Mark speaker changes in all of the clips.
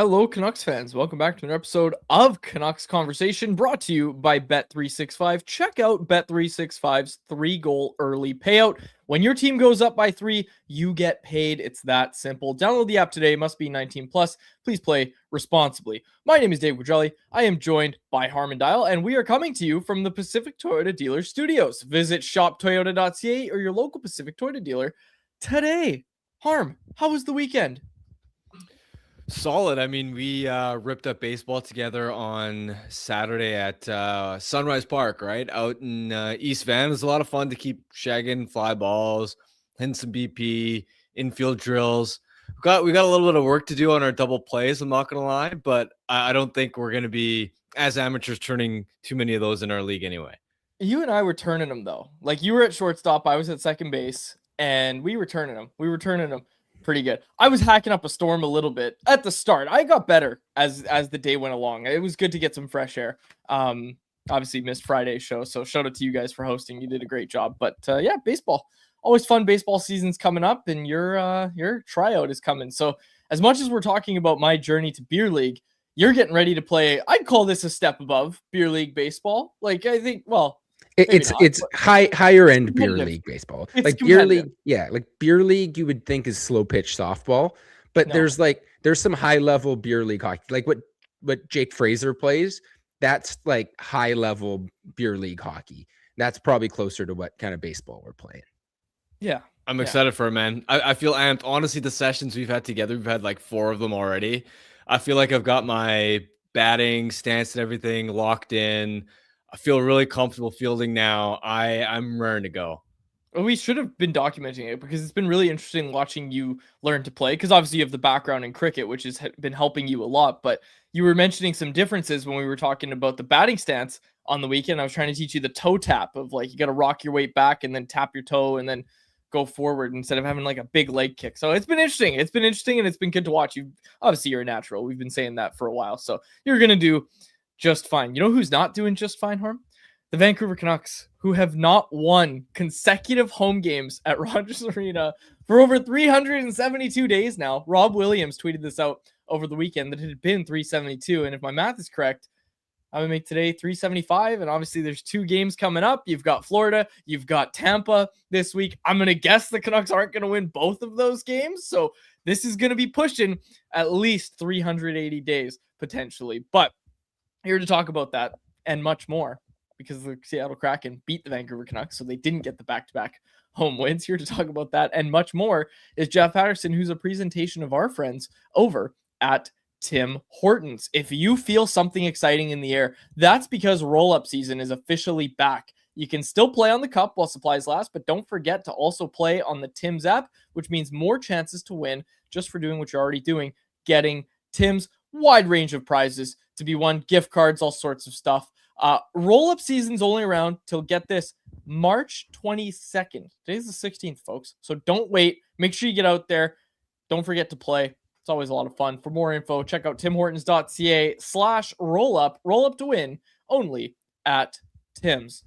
Speaker 1: Hello, Canucks fans. Welcome back to another episode of Canucks Conversation, brought to you by Bet365. Check out Bet365's 3-goal early payout. When your team goes up by 3, you get paid. It's that simple. Download the app today. Must be 19 plus. Please play responsibly. My name is Dave Quadrelli. I am joined by Harmon Dial, and we are coming to you from the Pacific Toyota Dealer Studios. Visit shoptoyota.ca or your local Pacific Toyota dealer today. Harm, how was the weekend?
Speaker 2: Solid. I mean, we ripped up baseball together on Saturday at Sunrise Park, right? Out in East Van. It was a lot of fun to keep shagging fly balls, hitting some BP, infield drills. We got a little bit of work to do on our double plays, I'm not going to lie, but I don't think we're going to be, as amateurs, turning too many of those in our league anyway.
Speaker 1: You and I were turning them, though. Like, you were at shortstop, I was at second base, and we were turning them. Pretty good. I was hacking up a storm a little bit at the start. I got better as the day went along. It was good to get some fresh air. Obviously missed Friday's show, so shout out to you guys for hosting. You did a great job. But yeah, baseball. Always fun. Baseball season's coming up, and your tryout is coming. So as much as we're talking about my journey to beer league, you're getting ready to play. I'd call this a step above beer league baseball. Like, I think, well,
Speaker 3: it's higher end beer league baseball. Like beer league, yeah, like beer league you would think is slow pitch softball, but there's some high level beer league hockey, like what Jake Fraser plays. That's like high level beer league hockey. That's probably closer to what kind of baseball we're playing.
Speaker 1: Yeah,
Speaker 2: I'm excited for it, man. I feel amped. Honestly, the sessions we've had together, we've had like 4 of them already. I feel like I've got my batting stance and everything locked in. I feel really comfortable fielding now. I'm raring to go.
Speaker 1: Well, we should have been documenting it because it's been really interesting watching you learn to play, because obviously you have the background in cricket, which has been helping you a lot. But you were mentioning some differences when we were talking about the batting stance on the weekend. I was trying to teach you the toe tap of, like, you got to rock your weight back and then tap your toe and then go forward instead of having like a big leg kick. So it's been interesting. And it's been good to watch. You're a natural. We've been saying that for a while. So you're going to do just fine. You know who's not doing just fine, Harm? The Vancouver Canucks, who have not won consecutive home games at Rogers Arena for over 372 days now. Rob Williams tweeted this out over the weekend that it had been 372. And if my math is correct, I would make today 375. And obviously there's 2 games coming up. You've got Florida, you've got Tampa this week. I'm going to guess the Canucks aren't going to win both of those games. So this is going to be pushing at least 380 days potentially. But here to talk about that and much more, because the Seattle Kraken beat the Vancouver Canucks, so they didn't get the back-to-back home wins. Here to talk about that and much more is Jeff Paterson, who's a presentation of our friends over at Tim Hortons. If you feel something exciting in the air, that's because roll-up season is officially back. You can still play on the cup while supplies last, but don't forget to also play on the Tim's app, which means more chances to win just for doing what you're already doing, getting Tim's wide range of prizes to be won, gift cards, all sorts of stuff. Roll-up season's only around till, get this, March 22nd. Today's the 16th, folks. So don't wait. Make sure you get out there. Don't forget to play. It's always a lot of fun. For more info, check out timhortons.ca/rollup. Roll up to win only at Tim's.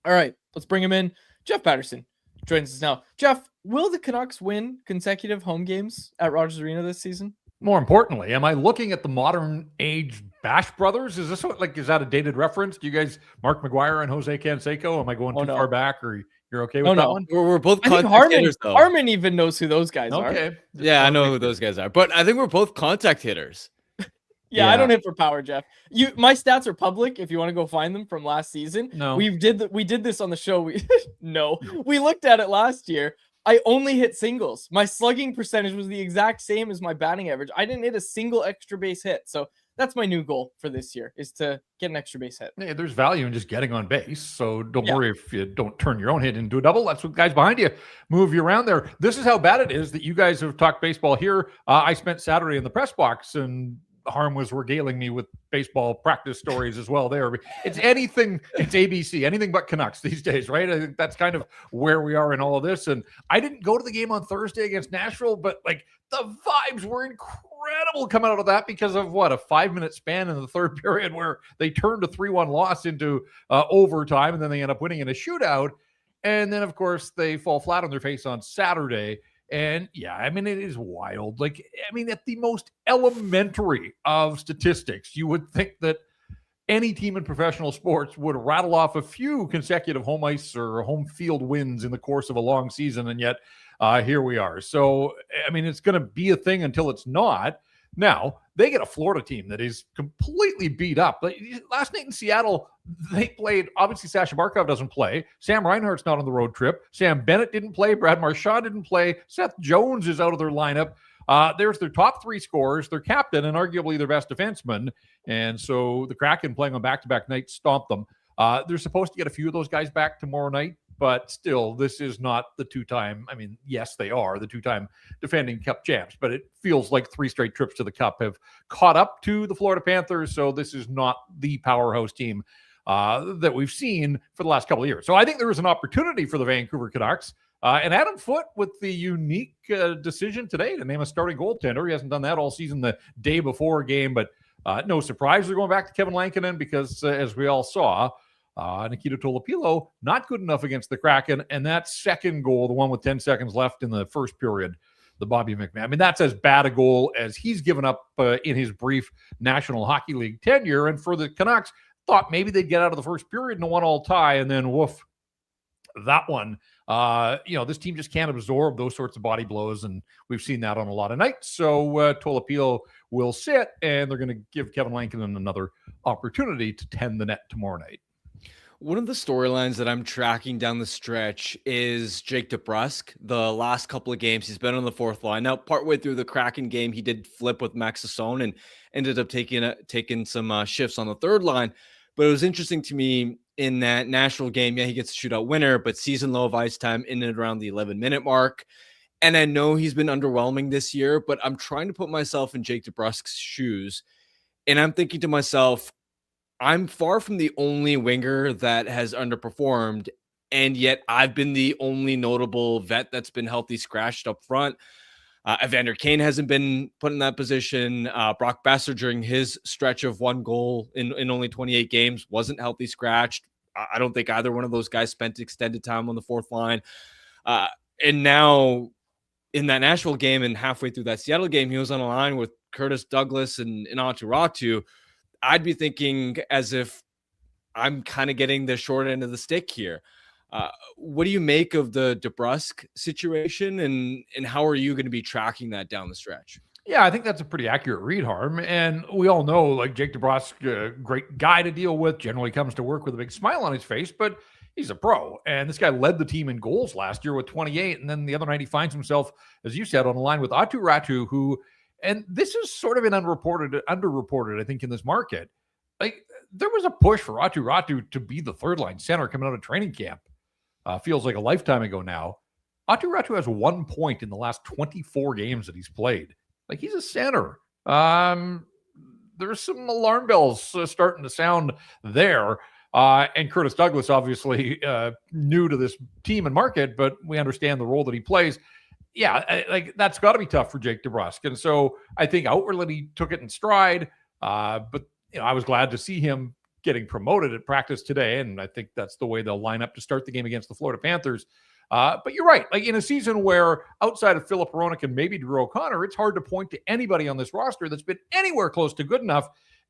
Speaker 1: All right, let's bring him in. Jeff Paterson joins us now. Jeff, will the Canucks win consecutive home games at Rogers Arena this season?
Speaker 4: More importantly, am I looking at the modern age Bash Brothers? Is this is that a dated reference? Do you guys, Mark McGuire and Jose Canseco? Am I going too far back, or you're okay with that one?
Speaker 2: We're both
Speaker 1: contact hitters, though. Harmon even knows who those guys are.
Speaker 2: Okay. Yeah, I know who those guys are. But I think we're both contact hitters.
Speaker 1: Yeah, I don't hit for power, Jeff. My stats are public if you want to go find them from last season.
Speaker 4: No.
Speaker 1: We did this on the show. We looked at it last year. I only hit singles. My slugging percentage was the exact same as my batting average. I didn't hit a single extra base hit. So that's my new goal for this year, is to get an extra base hit.
Speaker 4: Yeah, there's value in just getting on base. So don't worry if you don't turn your own hit into a double. That's what guys behind you move you around there. This is how bad it is that you guys have talked baseball here. I spent Saturday in the press box, and Harm was regaling me with baseball practice stories as well there. It's anything, it's ABC, anything but Canucks these days, right? I think that's kind of where we are in all of this. And I didn't go to the game on Thursday against Nashville, but like the vibes were incredible coming out of that because of a 5-minute span in the third period where they turned a 3-1 loss into overtime, and then they end up winning in a shootout. And then, of course, they fall flat on their face on Saturday. And yeah, I mean, it is wild. Like, I mean, at the most elementary of statistics, you would think that any team in professional sports would rattle off a few consecutive home ice or home field wins in the course of a long season. And yet here we are. So, I mean, it's going to be a thing until it's not. Now, they get a Florida team that is completely beat up. Like, last night in Seattle, they played, obviously Sasha Barkov doesn't play. Sam Reinhart's not on the road trip. Sam Bennett didn't play. Brad Marchand didn't play. Seth Jones is out of their lineup. There's their top three scorers, their captain, and arguably their best defenseman. And so the Kraken, playing on back-to-back nights, stomped them. They're supposed to get a few of those guys back tomorrow night, but still, this is not the two-time. I mean, yes, they are the two-time defending Cup champs, but it feels like 3 straight trips to the Cup have caught up to the Florida Panthers. So this is not the powerhouse team that we've seen for the last couple of years. So I think there is an opportunity for the Vancouver Canucks. And Adam Foote with the unique decision today to name a starting goaltender. He hasn't done that all season, the day before a game, but no surprise they're going back to Kevin Lankinen because, as we all saw, Nikita Tolopilo not good enough against the Kraken. And that second goal, the one with 10 seconds left in the first period, the Bobby McMahon, I mean, that's as bad a goal as he's given up in his brief National Hockey League tenure. And for the Canucks, thought maybe they'd get out of the first period in a 1-1 tie, and then woof, that one. This team just can't absorb those sorts of body blows, and we've seen that on a lot of nights. So Tolopilo will sit, and they're going to give Kevin Lankinen another opportunity to tend the net tomorrow night.
Speaker 2: One of the storylines that I'm tracking down the stretch is Jake DeBrusk. The last couple of games, he's been on the fourth line. Now, partway through the Kraken game, he did flip with Max Sasson and ended up taking some shifts on the third line. But it was interesting to me in that Nashville game, yeah, he gets a shootout winner, but season low of ice time in and around the 11-minute mark. And I know he's been underwhelming this year, but I'm trying to put myself in Jake DeBrusk's shoes. And I'm thinking to myself, I'm far from the only winger that has underperformed, and yet I've been the only notable vet that's been healthy scratched up front. Evander Kane hasn't been put in that position. Brock Besser, during his stretch of 1 goal in only 28 games, wasn't healthy scratched. I don't think either one of those guys spent extended time on the fourth line. And now in that Nashville game and halfway through that Seattle game, he was on a line with Curtis Douglas and Aatu Räty. I'd be thinking as if I'm kind of getting the short end of the stick here. What do you make of the DeBrusk situation, and how are you going to be tracking that down the stretch?
Speaker 4: Yeah, I think that's a pretty accurate read, Harm. And we all know, like, Jake DeBrusk, great guy to deal with, generally comes to work with a big smile on his face, but he's a pro. And this guy led the team in goals last year with 28. And then the other night he finds himself, as you said, on the line with Aatu Räty, who, and this is sort of underreported, I think, in this market. Like, there was a push for Aatu Räty to be the third line center coming out of training camp. Feels like a lifetime ago now. Aatu Räty has 1 point in the last 24 games that he's played. Like, he's a center. There's some alarm bells starting to sound there. And Curtis Douglas, obviously new to this team and market, but we understand the role that he plays. Yeah, like, that's got to be tough for Jake DeBrusk. And so I think outwardly he took it in stride. But I was glad to see him getting promoted at practice today, and I think that's the way they'll line up to start the game against the Florida Panthers. But you're right. Like, in a season where outside of Philip Hronek and maybe Drew O'Connor, it's hard to point to anybody on this roster that's been anywhere close to good enough.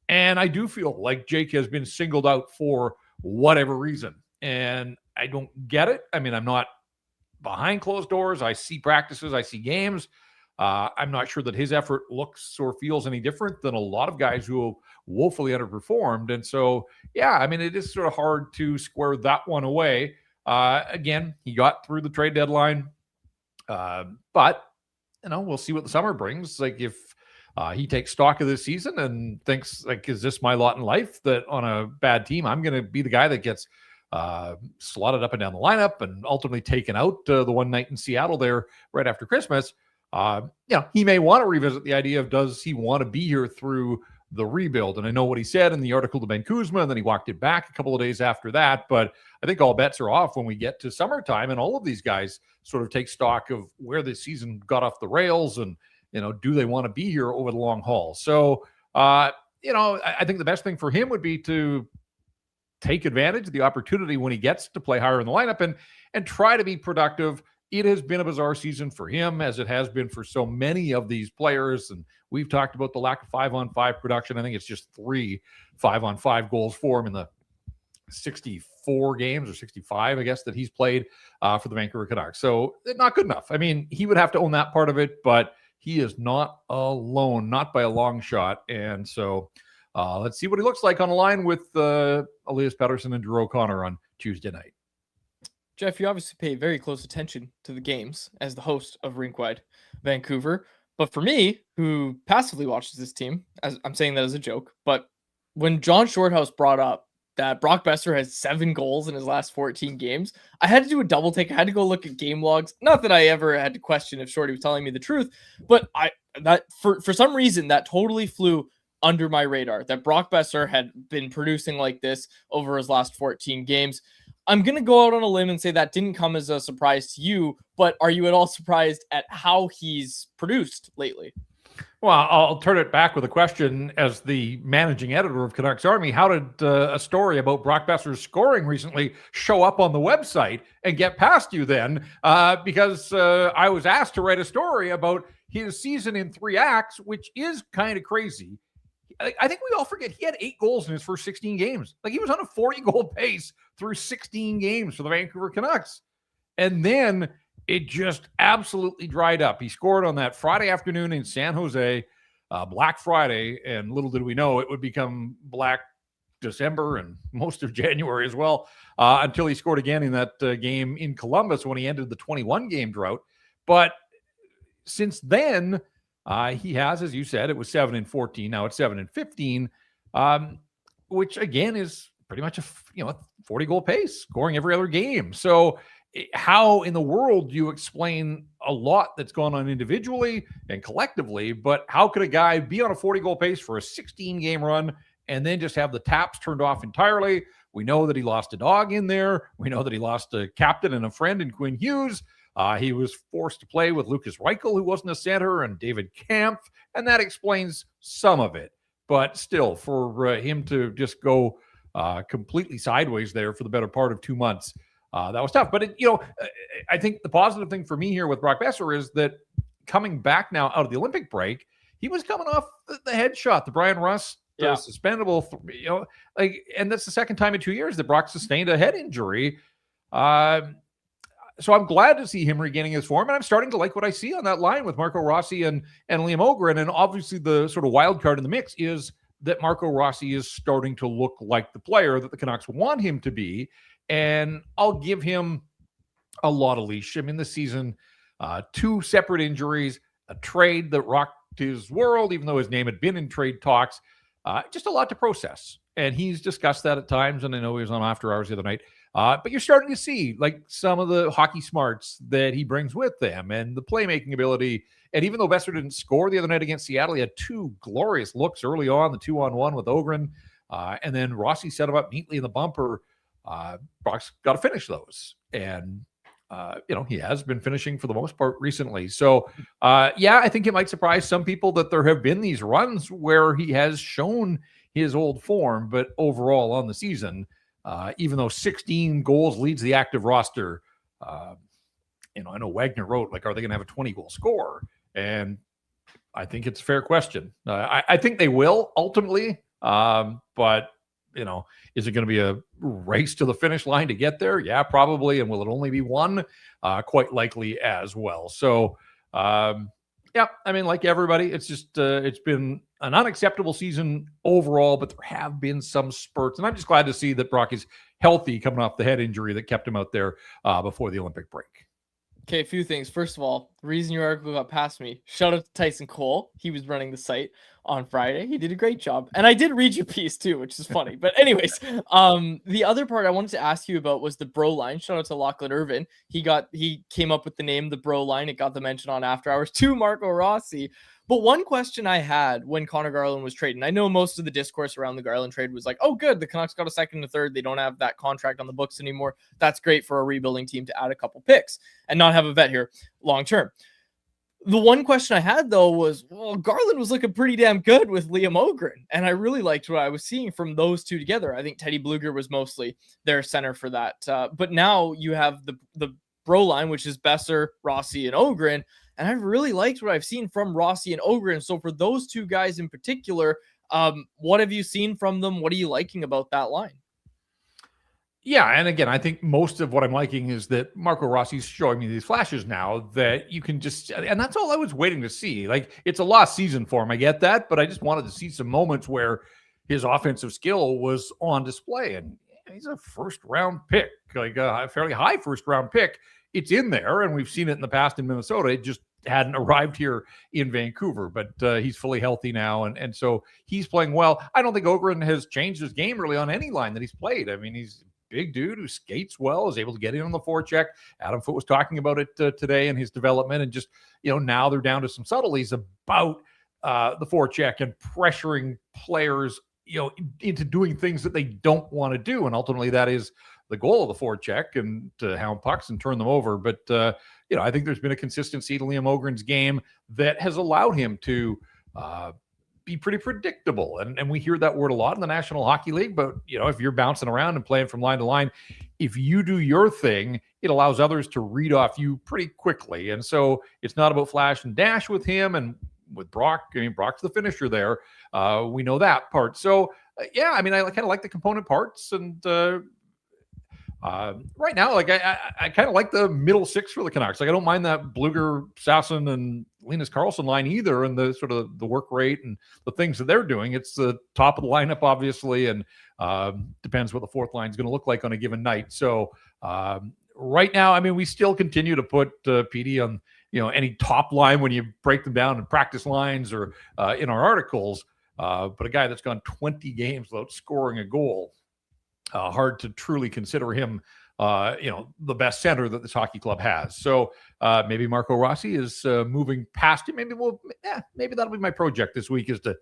Speaker 4: And I do feel like Jake has been singled out for whatever reason. And I don't get it. I mean, I'm not behind closed doors. I see practices. I see games. I'm not sure that his effort looks or feels any different than a lot of guys who woefully underperformed. And so, yeah, I mean, it is sort of hard to square that one away. Again, he got through the trade deadline. But, we'll see what the summer brings. Like, if he takes stock of this season and thinks, like, is this my lot in life, that on a bad team, I'm going to be the guy that gets slotted up and down the lineup and ultimately taken out the one night in Seattle there right after Christmas. He may want to revisit the idea of, does he want to be here through the rebuild? And I know what he said in the article to Ben Kuzma, and then he walked it back a couple of days after that. But I think all bets are off when we get to summertime, and all of these guys sort of take stock of where this season got off the rails, and, do they want to be here over the long haul? So, I think the best thing for him would be to take advantage of the opportunity when he gets to play higher in the lineup and try to be productive it has been a bizarre season for him, as it has been for so many of these players. And we've talked about the lack of 5-on-5 production. I think it's just 3 5-on-5 goals for him in the 64 games or 65, I guess, that he's played for the Vancouver Canucks. So not good enough. I mean, he would have to own that part of it, but he is not alone, not by a long shot. And so let's see what he looks like on the line with Elias Paterson and Drew O'Connor on Tuesday night.
Speaker 1: Jeff, you obviously pay very close attention to the games as the host of Rinkwide Vancouver. But for me, who passively watches this team, as I'm saying that as a joke, but when John Shorthouse brought up that Brock Besser has 7 goals in his last 14 games, I had to do a double take. I had to go look at game logs. Not that I ever had to question if Shorty was telling me the truth, but for some reason that totally flew under my radar, that Brock Besser had been producing like this over his last 14 games. I'm going to go out on a limb and say that didn't come as a surprise to you, but are you at all surprised at how he's produced lately?
Speaker 4: Well, I'll turn it back with a question. As the managing editor of Canucks Army, how did a story about Brock Besser's scoring recently show up on the website and get past you then? Because I was asked to write a story about his season in 3 acts, which is kind of crazy. I think we all forget he had 8 goals in his first 16 games. Like, he was on a 40-goal pace through 16 games for the Vancouver Canucks. And then it just absolutely dried up. He scored on that Friday afternoon in San Jose, Black Friday, and little did we know it would become Black December and most of January as well, until he scored again in that game in Columbus when he ended the 21-game drought. But since then, he has, as you said, it was 7-14. Now it's 7-15, which again is pretty much a 40-goal pace, scoring every other game. So how in the world do you explain a lot that's gone on individually and collectively, but how could a guy be on a 40-goal pace for a 16-game run and then just have the taps turned off entirely? We know that he lost a dog in there. We know that he lost a captain and a friend in Quinn Hughes. He was forced to play with Lucas Reichel, who wasn't a center, and David Kampf, and that explains some of it. But still, for him to just go completely sideways there for the better part of 2 months, that was tough. But, I think the positive thing for me here with Brock Besser is that coming back now out of the Olympic break, he was coming off the headshot, the Brian Rust suspendable, and that's the second time in 2 years that Brock sustained a head injury. So I'm glad to see him regaining his form, and I'm starting to like what I see on that line with Marco Rossi and Liam Ogren. And obviously the sort of wild card in the mix is that Marco Rossi is starting to look like the player that the Canucks want him to be. And I'll give him a lot of leash. I mean, this season, 2 separate injuries, a trade that rocked his world, even though his name had been in trade talks, just a lot to process. And he's discussed that at times, and I know he was on After Hours the other night. But you're starting to see like some of the hockey smarts that he brings with them and the playmaking ability. And even though Besser didn't score the other night against Seattle, he had 2 glorious looks early on, the 2-on-1 with Ogren. And then Rossi set him up neatly in the bumper. Brock's got to finish those. And, he has been finishing for the most part recently. So, I think it might surprise some people that there have been these runs where he has shown his old form, but overall on the season, even though 16 goals leads the active roster, I know Wagner wrote, are they going to have a 20-goal scorer? And I think it's a fair question. I think they will ultimately, but, is it going to be a race to the finish line to get there? Yeah, probably. And will it only be one? Quite likely as well. So, like everybody, it's just, it's been an unacceptable season overall, but there have been some spurts. And I'm just glad to see that Brock is healthy coming off the head injury that kept him out there before the Olympic break.
Speaker 1: Okay, a few things. First of all, the reason your article got past me, shout out to Tyson Cole. He was running the site on Friday. He did a great job. And I did read your piece too, which is funny. But anyways, the other part I wanted to ask you about was the bro line. Shout out to Lachlan Irvin. He came up with the name, the bro line. It got the mention on After Hours to Marco Rossi. But one question I had when Connor Garland was traded, I know most of the discourse around the Garland trade was like, oh, good, the Canucks got a second and a third. They don't have that contract on the books anymore. That's great for a rebuilding team to add a couple picks and not have a vet here long term. The one question I had, though, was, well, Garland was looking pretty damn good with Liam Ogren, and I really liked what I was seeing from those two together. I think Teddy Bluger was mostly their center for that. But now you have the bro line, which is Besser, Rossi, and Ogren. And I've really liked what I've seen from Rossi and Ogren. So for those two guys in particular, what have you seen from them? What are you liking about that line?
Speaker 4: Yeah, and again, I think most of what I'm liking is that Marco Rossi's showing me these flashes now that you can just, and that's all I was waiting to see. Like, it's a lost season for him, I get that, but I just wanted to see some moments where his offensive skill was on display. And he's a first-round pick, like a fairly high first-round pick. It's in there, and we've seen it in the past in Minnesota. It just hadn't arrived here in Vancouver, but he's fully healthy now, and so he's playing well. I don't think Ogren has changed his game really on any line that he's played. I mean, he's big dude who skates well, is able to get in on the forecheck. Adam Foote was talking about it today in his development, and just, now they're down to some subtleties about the forecheck and pressuring players, into doing things that they don't want to do. And ultimately that is the goal of the forecheck, and to hound pucks and turn them over. But, I think there's been a consistency to Liam Ogren's game that has allowed him to be pretty predictable. And we hear that word a lot in the National Hockey League, but if you're bouncing around and playing from line to line, if you do your thing, it allows others to read off you pretty quickly. And so it's not about flash and dash with him. And with Brock, Brock's the finisher there. We know that part. So I kind of like the component parts. And right now, like I kind of like the middle six for the Canucks. Like, I don't mind that Bluger, Sasson, and Linus Karlsson line either, and the sort of the work rate and the things that they're doing. It's the top of the lineup, obviously, and depends what the fourth line is going to look like on a given night. So right now, we still continue to put PD on any top line when you break them down in practice lines or in our articles. But a guy that's gone 20 games without scoring a goal, hard to truly consider him, the best center that this hockey club has. So maybe Marco Rossi is moving past him. Maybe that'll be my project this week, is to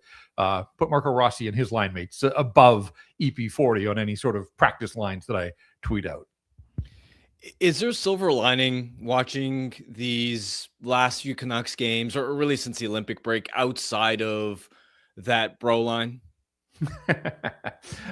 Speaker 4: put Marco Rossi and his line mates above EP40 on any sort of practice lines that I tweet out.
Speaker 2: Is there a silver lining watching these last few Canucks games, or really since the Olympic break, outside of that bro line?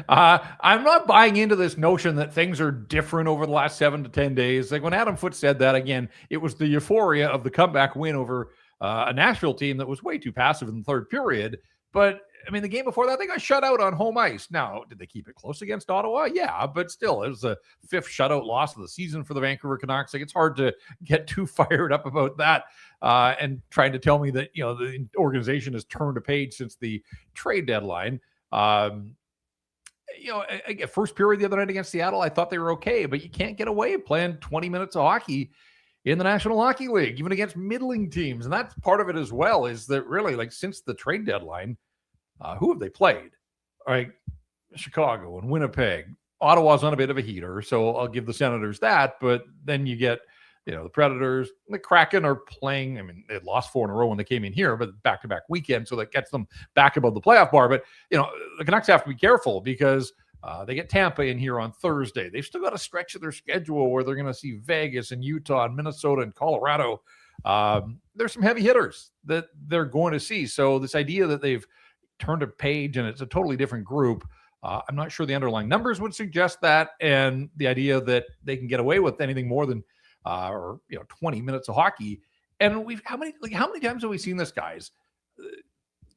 Speaker 4: I'm not buying into this notion that things are different over the last 7 to 10 days. Like, when Adam Foote said that, again, it was the euphoria of the comeback win over a Nashville team that was way too passive in the third period. But the game before that, they got shut out on home ice. Now, did they keep it close against Ottawa? Yeah, but still, it was the 5th shutout loss of the season for the Vancouver Canucks. Like, it's hard to get too fired up about that and trying to tell me that, the organization has turned a page since the trade deadline. First period the other night against Seattle, I thought they were okay, but you can't get away playing 20 minutes of hockey in the National Hockey League, even against middling teams. And that's part of it as well, is that really, like, since the trade deadline, who have they played? All right, Chicago and Winnipeg. Ottawa's on a bit of a heater, so I'll give the Senators that. But then you get, the Predators, the Kraken are playing. They lost 4 in a row when they came in here, but back-to-back weekend, so that gets them back above the playoff bar. But, the Canucks have to be careful because they get Tampa in here on Thursday. They've still got a stretch of their schedule where they're going to see Vegas and Utah and Minnesota and Colorado. There's some heavy hitters that they're going to see. So this idea that they've turned a page and it's a totally different group, I'm not sure the underlying numbers would suggest that. And the idea that they can get away with anything more than 20 minutes of hockey. And how many times have we seen this, guys?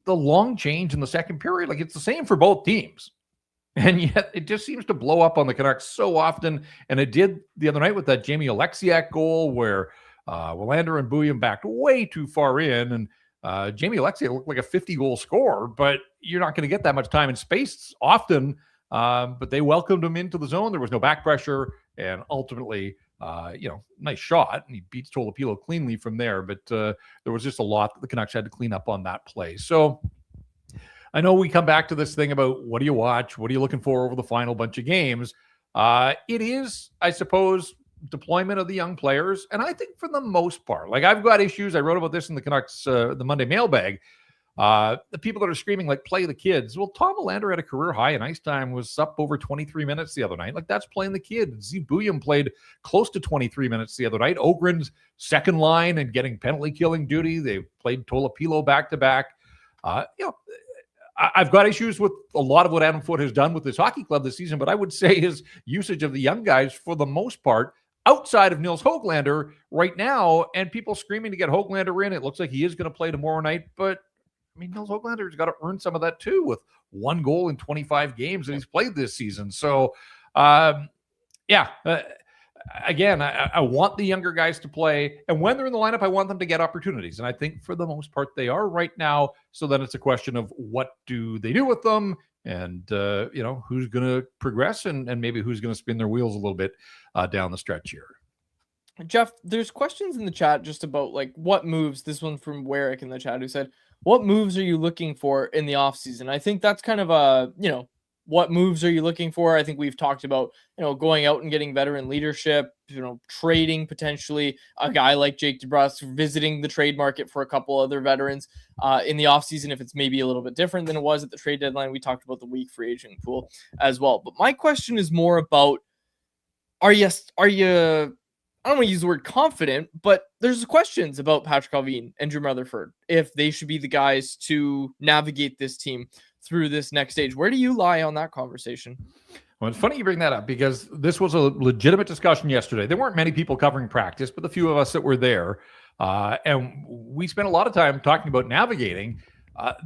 Speaker 4: The long change in the second period, like, it's the same for both teams. And yet it just seems to blow up on the Canucks so often. And it did the other night with that Jamie Alexiak goal where Willander and Bouillon backed way too far in. And Jamie Alexiak looked like a 50-goal scorer, but you're not going to get that much time and space often. But they welcomed him into the zone. There was no back pressure. And ultimately, nice shot. And he beats Tolopilo cleanly from there. But there was just a lot that the Canucks had to clean up on that play. So I know we come back to this thing about what do you watch? What are you looking for over the final bunch of games? It is, I suppose, deployment of the young players. And I think for the most part, like, I've got issues. I wrote about this in the Canucks, the Monday mailbag. The people that are screaming, like, play the kids. Well, Tom Willander had a career high in ice time, was up over 23 minutes the other night. Like, that's playing the kids. Z Bouillon played close to 23 minutes the other night. Ogren's second line and getting penalty killing duty. They played Tolopilo back-to-back. I've got issues with a lot of what Adam Foote has done with this hockey club this season, but I would say his usage of the young guys, for the most part, outside of Nils Höglander right now, and people screaming to get Höglander in. It looks like he is going to play tomorrow night, but I mean, Nils Höglander's got to earn some of that too, with 1 goal in 25 games that he's played this season. So, again, I want the younger guys to play, and when they're in the lineup, I want them to get opportunities. And I think for the most part, they are right now. So then it's a question of what do they do with them, and who's going to progress, and maybe who's going to spin their wheels a little bit down the stretch here.
Speaker 1: Jeff, there's questions in the chat just about like what moves. This one from Warwick in the chat who said, "What moves are you looking for in the offseason?" I think that's kind of a what moves are you looking for? I think we've talked about, going out and getting veteran leadership, trading potentially a guy like Jake DeBrusk, visiting the trade market for a couple other veterans in the offseason if it's maybe a little bit different than it was at the trade deadline. We talked about the weak free agent pool as well. But my question is more about, are you I don't want to use the word confident, but there's questions about Patrick Allvin and Jim Rutherford, if they should be the guys to navigate this team through this next stage. Where do you lie on that conversation?
Speaker 4: Well, it's funny you bring that up, because this was a legitimate discussion yesterday. There weren't many people covering practice, but the few of us that were there, and we spent a lot of time talking about navigating.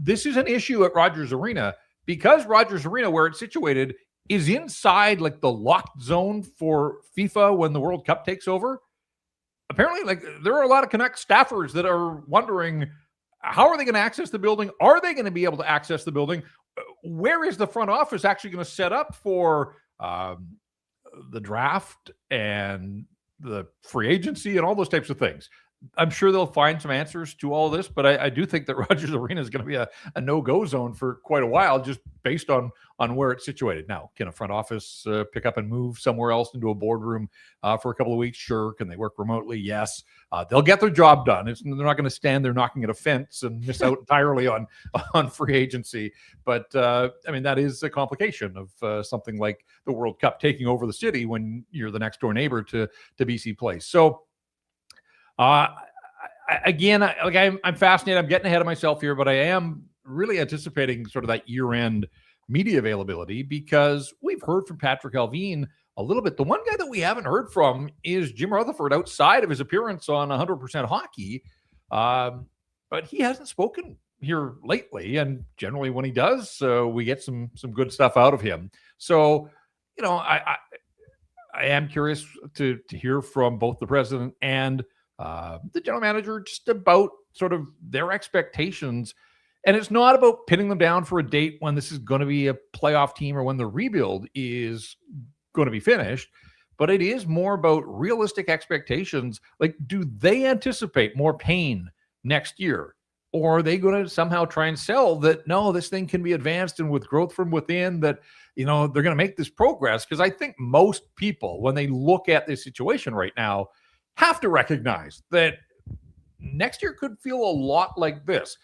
Speaker 4: This is an issue at Rogers Arena, because Rogers Arena, where it's situated, is inside like the locked zone for FIFA when the World Cup takes over. Apparently, like, there are a lot of Canucks staffers that are wondering, how are they going to access the building? Are they going to be able to access the building? Where is the front office actually going to set up for the draft and the free agency and all those types of things? I'm sure they'll find some answers to all this, but I do think that Rogers Arena is going to be a no-go zone for quite a while, just based on where it's situated. Now, can a front office pick up and move somewhere else into a boardroom for a couple of weeks? Sure. Can they work remotely? Yes. They'll get their job done. They're not going to stand there knocking at a fence and miss out entirely on free agency. But, that is a complication of something like the World Cup taking over the city when you're the next door neighbor to BC Place. So, I'm fascinated. I'm getting ahead of myself here, but I am really anticipating sort of that year-end media availability, because we've heard from Patrick Allvin a little bit. The one guy that we haven't heard from is Jim Rutherford, outside of his appearance on 100% Hockey. But he hasn't spoken here lately, and generally when he does, we get some good stuff out of him. So, I am curious to hear from both the president and the general manager just about sort of their expectations. And it's not about pinning them down for a date when this is going to be a playoff team or when the rebuild is going to be finished, but it is more about realistic expectations. Like, do they anticipate more pain next year? Or are they going to somehow try and sell that, no, this thing can be advanced, and with growth from within, that, they're going to make this progress? Because I think most people, when they look at this situation right now, have to recognize that next year could feel a lot like this.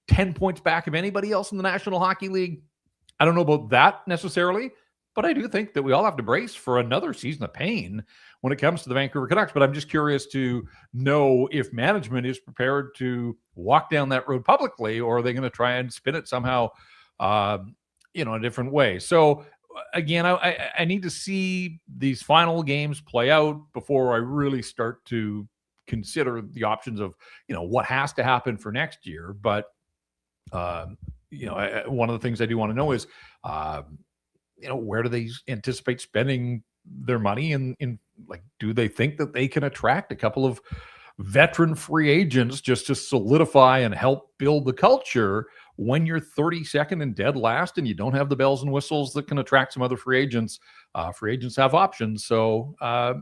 Speaker 4: 10 points back of anybody else in the National Hockey League. I don't know about that necessarily, but I do think that we all have to brace for another season of pain when it comes to the Vancouver Canucks. But I'm just curious to know if management is prepared to walk down that road publicly, or are they going to try and spin it somehow, in a different way. So again, I need to see these final games play out before I really start to consider the options of, what has to happen for next year. But, one of the things I do want to know is, where do they anticipate spending their money? And like, do they think that they can attract a couple of veteran free agents just to solidify and help build the culture when you're 32nd and dead last and you don't have the bells and whistles that can attract some other free agents? Free agents have options. So,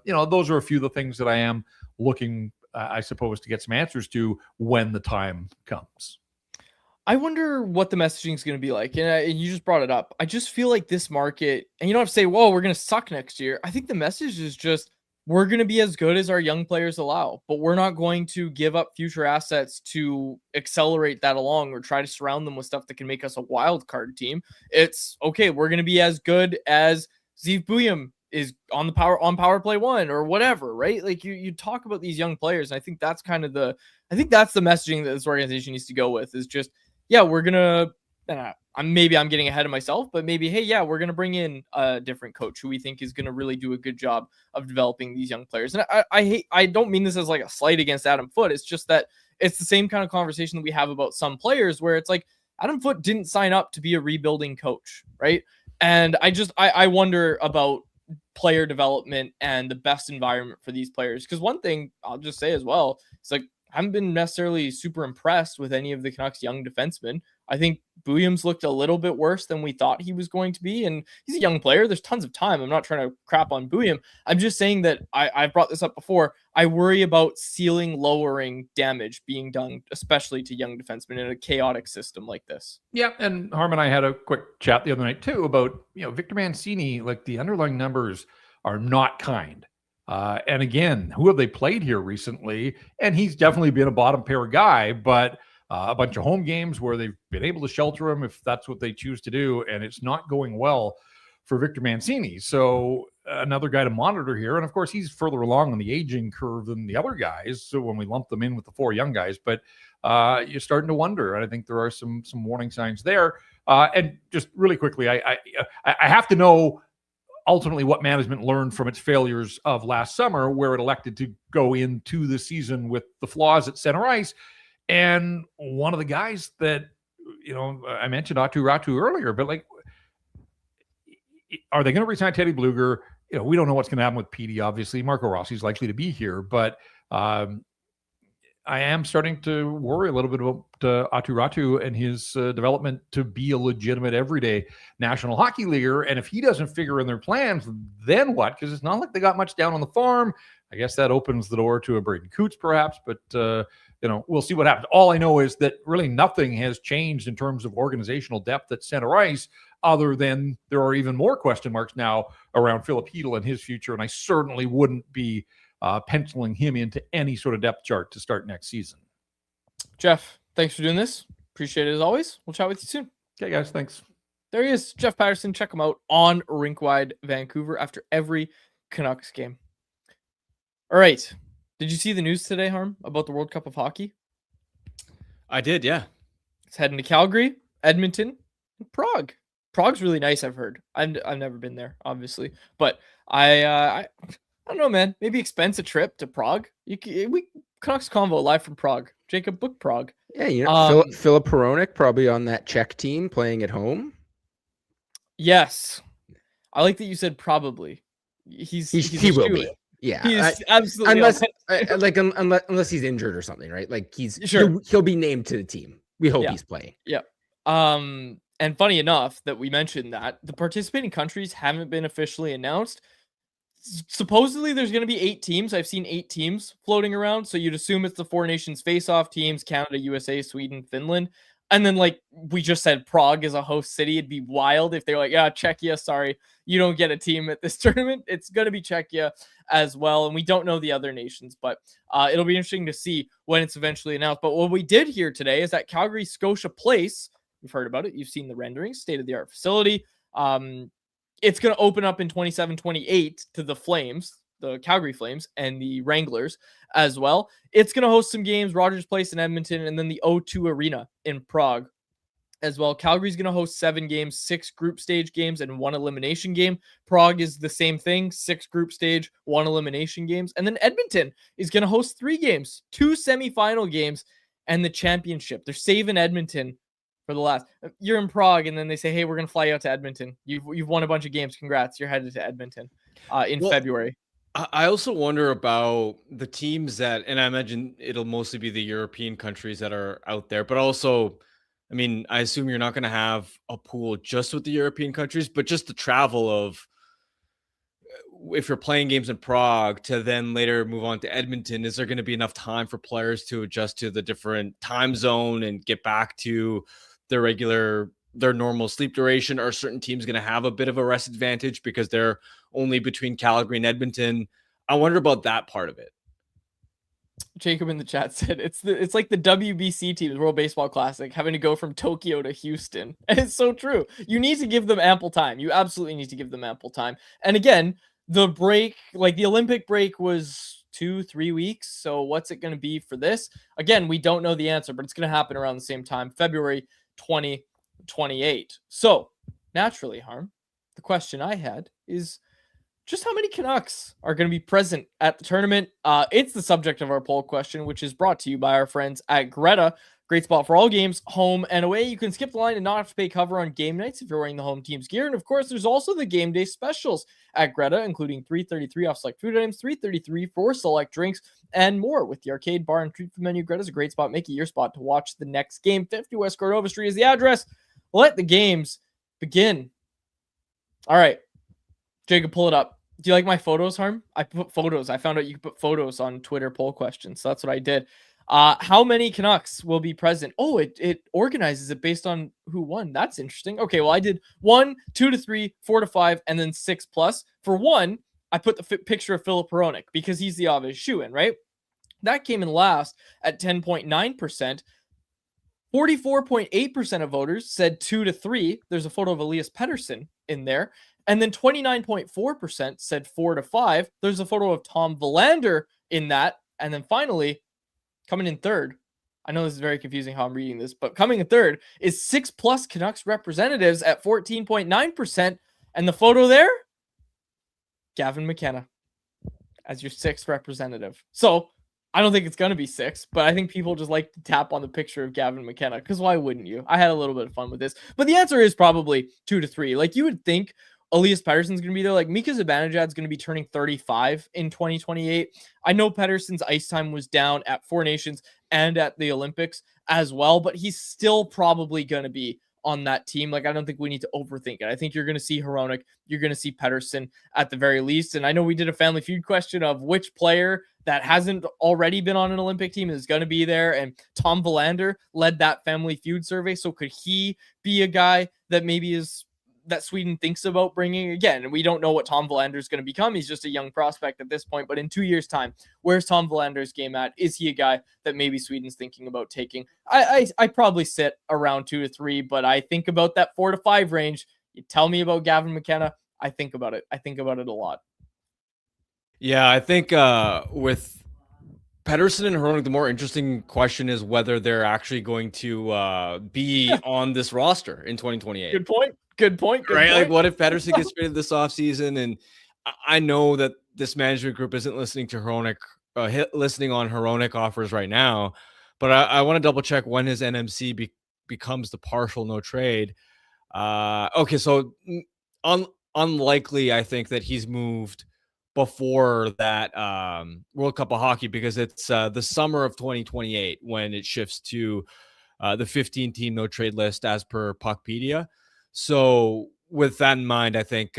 Speaker 4: those are a few of the things that I am looking, I suppose, to get some answers to when the time comes.
Speaker 1: I wonder what the messaging is going to be like. And you just brought it up. I just feel like this market, and you don't have to say, whoa, we're going to suck next year. I think the message is just, we're going to be as good as our young players allow, but we're not going to give up future assets to accelerate that along or try to surround them with stuff that can make us a wild card team. It's okay. We're going to be as good as Zeev Buyam is on power play one or whatever, right? Like you talk about these young players. And I think that's kind of that's the messaging that this organization needs to go with, is just, yeah, we're going to, I maybe I'm getting ahead of myself, but maybe, hey, yeah, we're going to bring in a different coach who we think is going to really do a good job of developing these young players. And I don't mean this as like a slight against Adam Foote. It's just that it's the same kind of conversation that we have about some players where it's like Adam Foote didn't sign up to be a rebuilding coach, right? And I wonder about player development and the best environment for these players. Because one thing I'll just say as well, it's like I haven't been necessarily super impressed with any of the Canucks young defensemen. I think Bouillon's looked a little bit worse than we thought he was going to be. And he's a young player. There's tons of time. I'm not trying to crap on Bouillon. I'm just saying that I've brought this up before. I worry about ceiling lowering damage being done, especially to young defensemen in a chaotic system like this.
Speaker 4: Yeah, and Harm and I had a quick chat the other night too about, Victor Mancini, like the underlying numbers are not kind. And again, who have they played here recently? And he's definitely been a bottom pair guy, but a bunch of home games where they've been able to shelter him if that's what they choose to do, and it's not going well for Victor Mancini. So another guy to monitor here. And of course, he's further along on the aging curve than the other guys. So when we lump them in with the 4 young guys, but you're starting to wonder. And I think there are some warning signs there. And just really quickly, I have to know ultimately what management learned from its failures of last summer, where it elected to go into the season with the flaws at center ice. And one of the guys that, I mentioned Aatu Ratu earlier, but like, are they going to resign Teddy Bluger? We don't know what's going to happen with Petey, obviously. Marco Rossi's likely to be here, but I am starting to worry a little bit about Aatu Ratu and his development to be a legitimate everyday National Hockey Leaguer. And if he doesn't figure in their plans, then what? Because it's not like they got much down on the farm. I guess that opens the door to a Braden Coots perhaps, but we'll see what happens. All I know is that really nothing has changed in terms of organizational depth at center ice, other than there are even more question marks now around Philip Hedl and his future. And I certainly wouldn't be penciling him into any sort of depth chart to start next season.
Speaker 1: Jeff, thanks for doing this. Appreciate it as always. We'll chat with you soon.
Speaker 4: Okay, guys, thanks.
Speaker 1: There he is, Jeff Paterson. Check him out on Rinkwide Vancouver after every Canucks game. All right. Did you see the news today, Harm, about the World Cup of Hockey?
Speaker 2: I did, yeah.
Speaker 1: It's heading to Calgary, Edmonton, and Prague. Prague's really nice, I've heard. I've never been there, obviously, but I don't know, man. Maybe expense a trip to Prague. We Canucks Convo live from Prague. Jacob, book Prague.
Speaker 3: Yeah, Philip Hronek probably on that Czech team playing at home.
Speaker 1: Yes, I like that you said probably. He will be.
Speaker 3: Yeah,
Speaker 1: he's absolutely
Speaker 3: unless he's injured or something, right? Like he'll be named to the team. We hope he's playing.
Speaker 1: Yeah. And funny enough that we mentioned that the participating countries haven't been officially announced. Supposedly there's going to be 8 teams. I've seen 8 teams floating around. So you'd assume it's the 4 nations face-off teams: Canada, USA, Sweden, Finland. And then, like we just said, Prague is a host city. It'd be wild if they're like, Czechia, sorry, you don't get a team at this tournament. It's going to be Czechia as well. And we don't know the other nations, but it'll be interesting to see when it's eventually announced. But what we did hear today is that Calgary Scotia Place, we've heard about it. You've seen the renderings, state-of-the-art facility. It's going to open up in 27-28 to the Flames, the Calgary Flames, and the Wranglers as well. It's going to host some games, Rogers Place in Edmonton, and then the O2 Arena in Prague as well. Calgary's going to host 7 games, 6 group stage games, and 1 elimination game. Prague is the same thing, 6 group stage, 1 elimination games. And then Edmonton is going to host 3 games, 2 semifinal games, and the championship. They're saving Edmonton for the last. You're in Prague, and then they say, hey, we're going to fly you out to Edmonton. You've won a bunch of games. Congrats. You're headed to Edmonton in February.
Speaker 2: I also wonder about the teams that, and I imagine it'll mostly be the European countries that are out there, but also, I mean, I assume you're not going to have a pool just with the European countries, but just the travel of, if you're playing games in Prague to then later move on to Edmonton, is there going to be enough time for players to adjust to the different time zone and get back to their normal sleep duration? Are certain teams going to have a bit of a rest advantage because they're only between Calgary and Edmonton? I wonder about that part of it.
Speaker 1: Jacob in the chat said it's like the WBC teams, World Baseball Classic, having to go from Tokyo to Houston. And it's so true. You need to give them ample time. You absolutely need to give them ample time. And again, the break, like the Olympic break, was 2-3 weeks. So what's it going to be for this? Again, we don't know the answer, but it's going to happen around the same time, February 20 28. So, naturally, Harm, the question I had is just how many Canucks are going to be present at the tournament? It's the subject of our poll question, which is brought to you by our friends at Greta. Great spot for all games, home and away. You can skip the line and not have to pay cover on game nights if you're wearing the home team's gear. And of course, there's also the game day specials at Greta, including $3.33 off select food items, $3.33 for select drinks, and more. With the arcade bar and treat food menu, Greta's a great spot. Make it your spot to watch the next game. 50 West Cordova Street is the address. Let the games begin. All right, Jacob, pull it up. Do you like my photos, Harm? I put photos. I found out you could put photos on Twitter poll questions. So that's what I did. How many Canucks will be present? Oh, it organizes it based on who won. That's interesting. Okay, well, I did 1, 2 to 3, 4 to 5, and then 6 plus. For 1, I put the picture of Philip Hronek because he's the obvious shoe-in, right? That came in last at 10.9%. 44.8% of voters said 2 to 3. There's a photo of Elias Pettersson in there. And then 29.4% said 4 to 5. There's a photo of Tom Verlander in that. And then finally, coming in third, I know this is very confusing how I'm reading this, but coming in third is 6 plus Canucks representatives at 14.9%. And the photo there, Gavin McKenna as your 6th representative. So I don't think it's going to be 6, but I think people just like to tap on the picture of Gavin McKenna because why wouldn't you? I had a little bit of fun with this, but the answer is probably 2 to 3. Like you would think Elias Pettersson's going to be there. Like Mika Zibanejad's going to be turning 35 in 2028. I know Pettersson's ice time was down at Four Nations and at the Olympics as well, but he's still probably going to be on that team. Like, I don't think we need to overthink it. I think you're going to see Hronek. You're going to see Paterson at the very least. And I know we did a Family Feud question of which player that hasn't already been on an Olympic team is going to be there. And Tom Verlander led that Family Feud survey. So could he be a guy that maybe is that Sweden thinks about bringing again? And we don't know what Tom Verlander is going to become. He's just a young prospect at this point, but in 2 years time, where's Tom Verlander's game at? Is he a guy that maybe Sweden's thinking about taking? I probably sit around 2 to 3, but I think about that 4 to 5 range. You tell me about Gavin McKenna. I think about it. I think about it a lot.
Speaker 2: Yeah, I think with Paterson and Hronek, the more interesting question is whether they're actually going to be on this roster in 2028.
Speaker 1: Good point. Good point.
Speaker 2: Right? Like, what if Paterson gets traded this offseason? And I know that this management group isn't listening to Hronek, listening on Hronek offers right now, but I want to double check when his NMC becomes the partial no trade. Okay, so unlikely, I think, that he's moved before that World Cup of Hockey because it's the summer of 2028 when it shifts to the 15-team no trade list as per Puckpedia. So with that in mind, I think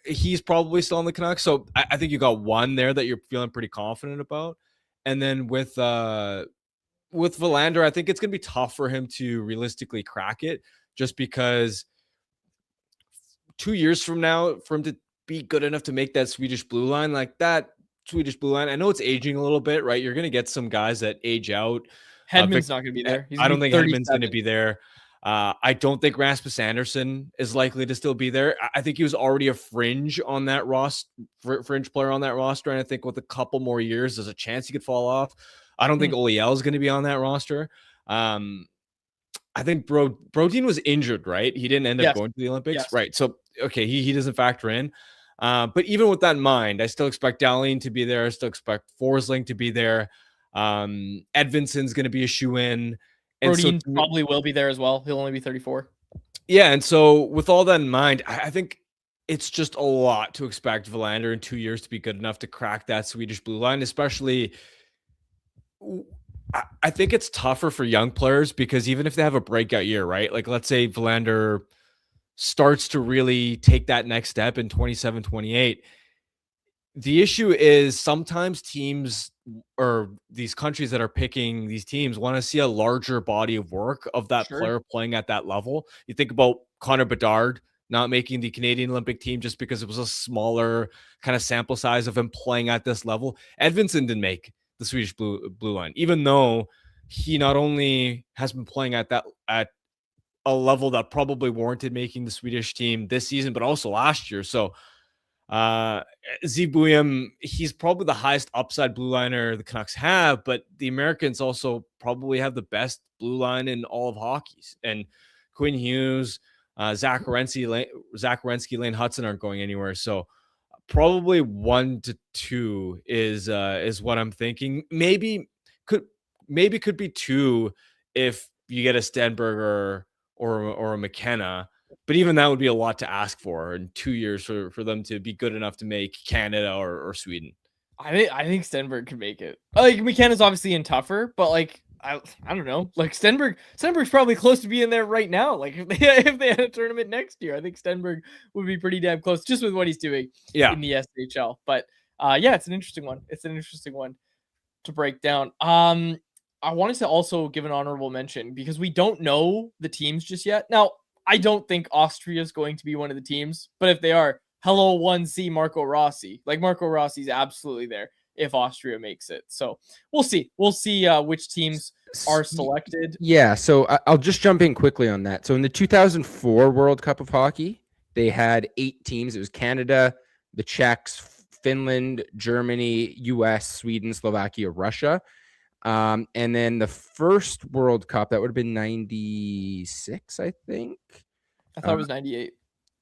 Speaker 2: he's probably still on the Canucks. So I think you got one there that you're feeling pretty confident about. And then with Verlander, I think it's going to be tough for him to realistically crack it just because 2 years from now, for him to be good enough to make that Swedish blue line, like that Swedish blue line, I know it's aging a little bit, right? You're going to get some guys that age out.
Speaker 1: Hedman's not going to be there.
Speaker 2: I don't think Hedman's going to be there. I don't think Rasmus Andersson is likely to still be there. I think he was already a fringe on that fringe player on that roster. And I think with a couple more years, there's a chance he could fall off. I don't think Oliel is going to be on that roster. I think Brodin was injured, right? He didn't end up going to the Olympics. Yes. Right. So, okay, he doesn't factor in. But even with that in mind, I still expect Dahlin to be there. I still expect Forsling to be there. Edvinson's going to be a shoe-in. And
Speaker 1: Brodin probably will be there as well. He'll only be 34.
Speaker 2: Yeah, and so with all that in mind, I think it's just a lot to expect Verlander in 2 years to be good enough to crack that Swedish blue line, especially I think it's tougher for young players because even if they have a breakout year, right? Like let's say Verlander starts to really take that next step in 27, 28. The issue is sometimes teams or these countries that are picking these teams want to see a larger body of work of that player playing at that level. You think about Connor Bedard not making the Canadian Olympic team just because it was a smaller kind of sample size of him playing at this level. Edvinsson didn't make the Swedish blue line, even though he not only has been playing at a level that probably warranted making the Swedish team this season, but also last year. So Zibuim, he's probably the highest upside blue liner the Canucks have, but the Americans also probably have the best blue line in all of hockey. And Quinn Hughes, Zach Werenski, Lane Hudson aren't going anywhere. So probably 1 to 2 is what I'm thinking. Maybe could be 2 if you get a Stenberger or a McKenna. But even that would be a lot to ask for in 2 years for them to be good enough to make Canada or Sweden.
Speaker 1: I think Stenberg could make it. Like McKenna's obviously in tougher, but like I don't know. Like Stenberg's probably close to being there right now. Like if they had a tournament next year, I think Stenberg would be pretty damn close just with what he's doing in the SHL. But yeah, it's an interesting one. It's an interesting one to break down. I wanted to also give an honorable mention because we don't know the teams just yet. Now, I don't think Austria is going to be one of the teams, but if they are, hello 1C Marco Rossi. Like Marco Rossi's absolutely there if Austria makes it. So we'll see. We'll see which teams are selected.
Speaker 3: Yeah, so I'll just jump in quickly on that. So in the 2004 World Cup of Hockey, they had 8 teams. It was Canada, the Czechs, Finland, Germany, US, Sweden, Slovakia, Russia. And then the first World Cup, that would have been 96, I think.
Speaker 1: I thought it was 98.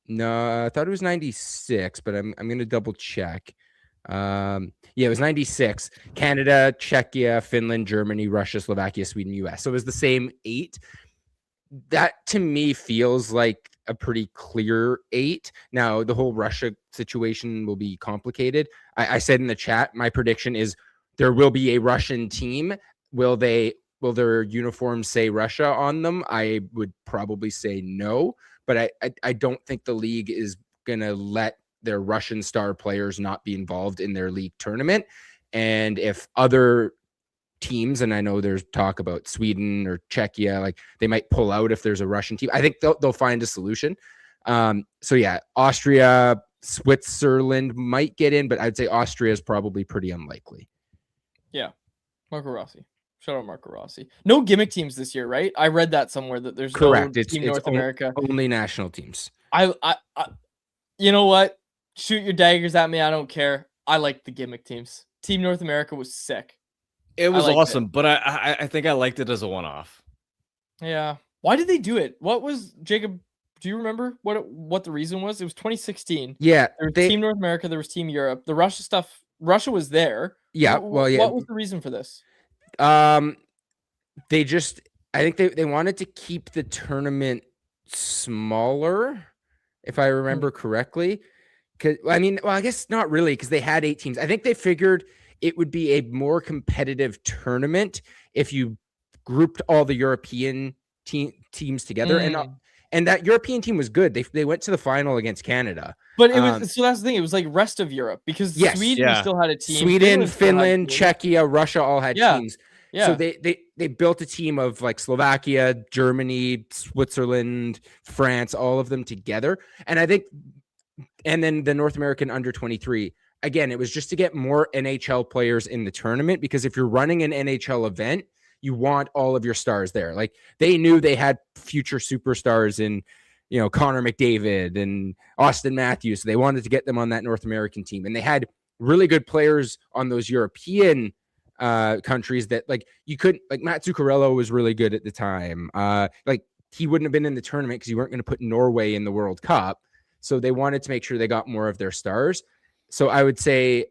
Speaker 3: No, I thought it was 96, but I'm going to double check. Yeah, it was 96. Canada, Czechia, Finland, Germany, Russia, Slovakia, Sweden, US. So it was the same 8. That to me feels like a pretty clear 8. Now, the whole Russia situation will be complicated. I said in the chat, my prediction is there will be a Russian team. Will their uniforms say Russia on them? I would probably say no, but I don't think the league is going to let their Russian star players not be involved in their league tournament. And if other teams, and I know there's talk about Sweden or Czechia, like they might pull out if there's a Russian team, I think they'll find a solution. So yeah, Austria, Switzerland might get in, but I'd say Austria is probably pretty unlikely.
Speaker 1: Yeah. Marco Rossi. Shout out Marco Rossi. No gimmick teams this year, right? I read that somewhere that there's
Speaker 3: correct.
Speaker 1: No
Speaker 3: it's
Speaker 1: North America.
Speaker 3: Only national teams.
Speaker 1: I you know what? Shoot your daggers at me. I don't care. I like the gimmick teams. Team North America was sick.
Speaker 2: It was awesome, but I think I liked it as a one-off.
Speaker 1: Yeah. Why did they do it? What was Jacob? Do you remember what the reason was? It was 2016.
Speaker 3: Yeah.
Speaker 1: There was Team North America. There was Team Europe. The Russia stuff. Russia was there.
Speaker 3: Yeah.
Speaker 1: Well, yeah. What was the reason for this?
Speaker 3: They just, I think they wanted to keep the tournament smaller, if I remember correctly. I guess not really, because they had 8 teams. I think they figured it would be a more competitive tournament if you grouped all the European teams together. And that European team was good. They went to the final against Canada.
Speaker 1: But it was so that's the thing. It was like rest of Europe because Sweden still had a team.
Speaker 3: Sweden, Finland, Czechia, Russia all had teams.
Speaker 1: Yeah.
Speaker 3: So they built a team of like Slovakia, Germany, Switzerland, France, all of them together. And I think, and then the North American under 23. Again, it was just to get more NHL players in the tournament, because if you're running an NHL event, you want all of your stars there. Like they knew they had future superstars in, Connor McDavid and Austin Matthews. So they wanted to get them on that North American team. And they had really good players on those European countries that like you couldn't, like Matt Zuccarello was really good at the time. Like he wouldn't have been in the tournament because you weren't going to put Norway in the World Cup. So they wanted to make sure they got more of their stars. So I would say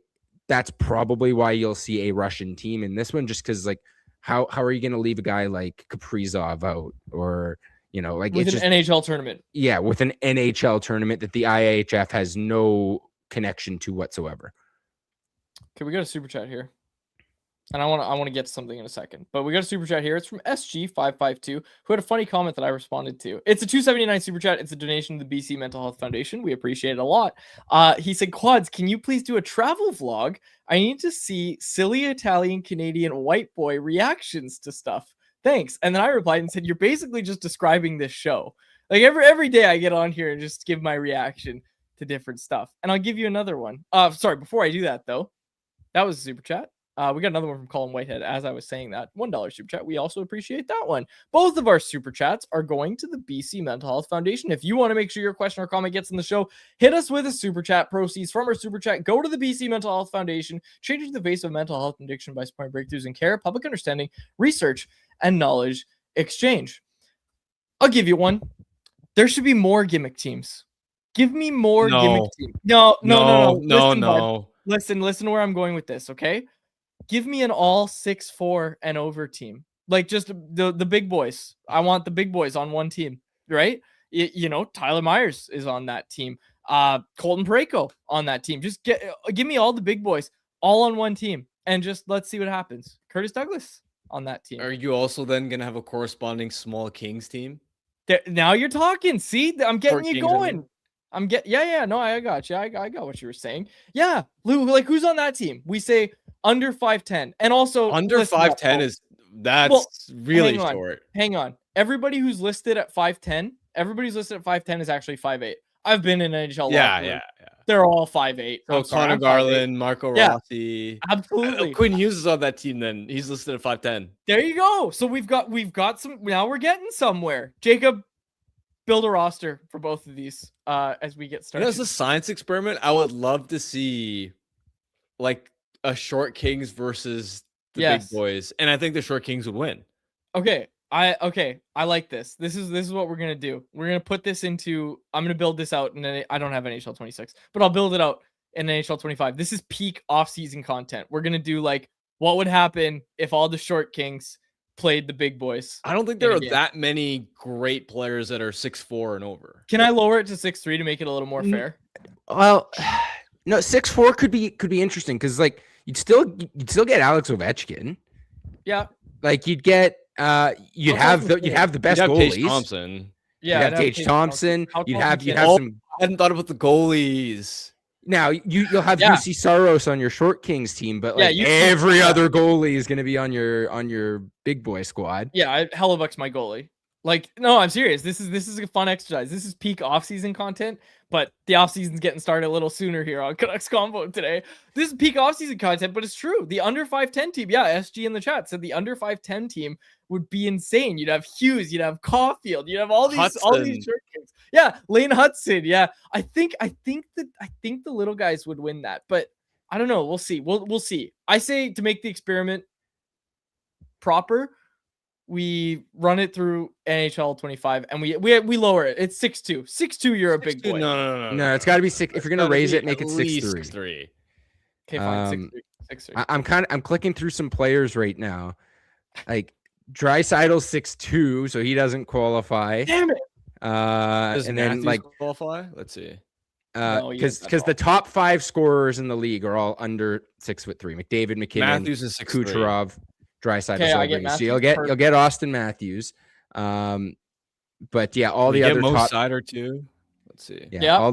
Speaker 3: that's probably why you'll see a Russian team in this one, just because like, how are you going to leave a guy like Kaprizov out, or, like
Speaker 1: with an NHL tournament? Yeah,
Speaker 3: with an NHL tournament that the IIHF has no connection to whatsoever.
Speaker 1: Okay, we got a super chat here. And I want to get to something in a second, but we got a super chat here. It's from SG552, who had a funny comment that I responded to. It's a $2.79 super chat. It's a donation to the BC Mental Health Foundation. We appreciate it a lot. He said, "Quads, can you please do a travel vlog? I need to see silly Italian Canadian white boy reactions to stuff. Thanks." And then I replied and said, "You're basically just describing this show. Like every day I get on here and just give my reaction to different stuff." And I'll give you another one. Sorry, before I do that though, that was a super chat. We got another one from Colin Whitehead. As I was saying that, $1 super chat. We also appreciate that one. Both of our super chats are going to the BC Mental Health Foundation. If you want to make sure your question or comment gets in the show, hit us with a super chat. Proceeds from our super chat go to the BC Mental Health Foundation, changing the face of mental health and addiction by supporting breakthroughs in care, public understanding, research, and knowledge exchange. I'll give you one. There should be more gimmick teams. Give me more gimmick teams. No. Listen where I'm going with this, okay? Give me an all 6'4" and over team. Like just the big boys. I want the big boys on one team, right? Tyler Myers is on that team. Colton Parayko on that team. Just give me all the big boys all on one team and just let's see what happens. Curtis Douglas on that team.
Speaker 2: Are you also then going to have a corresponding small Kings team?
Speaker 1: Now you're talking. See, I'm getting you going. No, I got you. I got what you were saying. Yeah, Lou, like who's on that team? We say under 5'10", and also
Speaker 2: under 5'10" that's really short.
Speaker 1: Hang on. Everybody who's listed at 5'10", is actually 5'8". I've been in NHL.
Speaker 2: Yeah.
Speaker 1: They're all 5'8".
Speaker 2: So Connor Garland, Marco Rossi.
Speaker 1: Absolutely.
Speaker 2: Quinn Hughes is on that team then. He's listed at 5'10".
Speaker 1: There you go. So we've got some, now we're getting somewhere. Jacob, build a roster for both of these as we get started.
Speaker 2: As a science experiment, I would love to see like a short Kings versus the big boys. And I think the short Kings would win.
Speaker 1: Okay. I like this. This is what we're gonna do. We're gonna put this into. I'm gonna build this out, and I don't have NHL 26, but I'll build it out in NHL 25. This is peak off-season content. We're gonna do like what would happen if all the short Kings played the big boys.
Speaker 2: I don't think there are that many great players that are 6'4" and over.
Speaker 1: Can I lower it to 6'3" to make it a little more fair?
Speaker 3: Well, no, 6'4" could be interesting because like you'd still get Alex Ovechkin.
Speaker 1: Yeah,
Speaker 3: like you'd get. You'd have the best goalies.
Speaker 2: Tage Thompson.
Speaker 3: Yeah, you'd have Tage Thompson. You'd have some.
Speaker 2: I hadn't thought about the goalies.
Speaker 3: Now you'll have UC Saros on your short Kings team, but like every other goalie is going to be on your big boy squad.
Speaker 1: Yeah, Hellebuck's my goalie. Like, no, I'm serious. This is a fun exercise. This is peak off-season content, but the off-season's getting started a little sooner here on Canucks Convo today. This is peak off-season content, but it's true. The under 5'10" team, SG in the chat said the under 5'10" team would be insane. You'd have Hughes, you'd have Caulfield, you'd have all these short kids. Yeah, Lane Hudson. Yeah, I think the little guys would win that, but I don't know. We'll see. We'll see. I say to make the experiment proper, we run it through NHL 25 and we lower it. It's 6'2". 6'2", you're a big boy.
Speaker 3: No, it's got to be 6. If you're gonna raise it, make it 6'3".
Speaker 1: Okay, fine. 6'3".
Speaker 3: I'm clicking through some players right now. Like Draisaitl's 6'2", so he doesn't qualify.
Speaker 1: Damn it.
Speaker 2: Does
Speaker 3: and
Speaker 2: Matthews
Speaker 3: then like
Speaker 2: qualify? Let's see.
Speaker 3: Because the top 5 scorers in the league are all under 6'3". McDavid, McKinnon,
Speaker 2: Matthews is 6'3".
Speaker 3: Kucherov, Draisaitl.
Speaker 1: Okay,
Speaker 3: so you'll get Austin Matthews. But yeah, all the other top
Speaker 2: Sider too. Let's see.
Speaker 1: Yeah.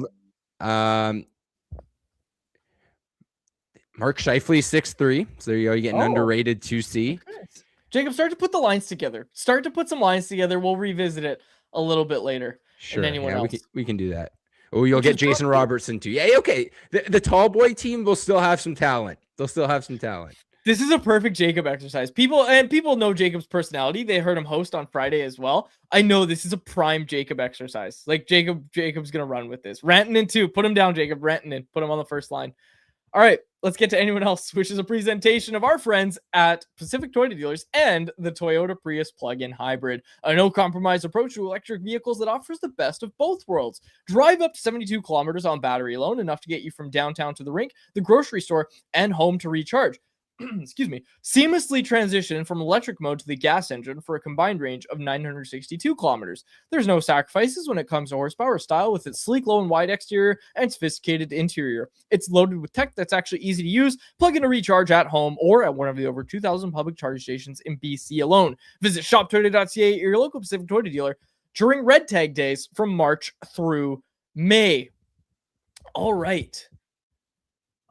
Speaker 3: Mark Scheifele 6'3", so there you go. You're getting underrated 2C.
Speaker 1: Okay. Jacob, start to put the lines together. Start to put some lines together. We'll revisit it a little bit later.
Speaker 3: Sure.
Speaker 1: And anyone else.
Speaker 3: We can do that. Oh, you'll get Jason Robertson too. Yeah, okay. The tall boy team will still have some talent. They'll still have some talent.
Speaker 1: This is a perfect Jacob exercise. People know Jacob's personality. They heard him host on Friday as well. I know this is a prime Jacob exercise. Like Jacob's gonna run with this. Rantanen too. Put him down, Jacob. Rantanen. Put him on the first line. All right, let's get to anyone else, which is a presentation of our friends at Pacific Toyota Dealers and the Toyota Prius plug-in hybrid, a no-compromise approach to electric vehicles that offers the best of both worlds. Drive up to 72 kilometers on battery alone, enough to get you from downtown to the rink, the grocery store, and home to recharge. Excuse me, seamlessly transition from electric mode to the gas engine for a combined range of 962 kilometers. There's no sacrifices when it comes to horsepower style with its sleek, low and wide exterior and sophisticated interior. It's loaded with tech that's actually easy to use. Plug in a recharge at home or at one of the over 2,000 public charge stations in BC alone. Visit shoptoyota.ca, your local Pacific Toyota dealer, during Red Tag days from March through May. All right.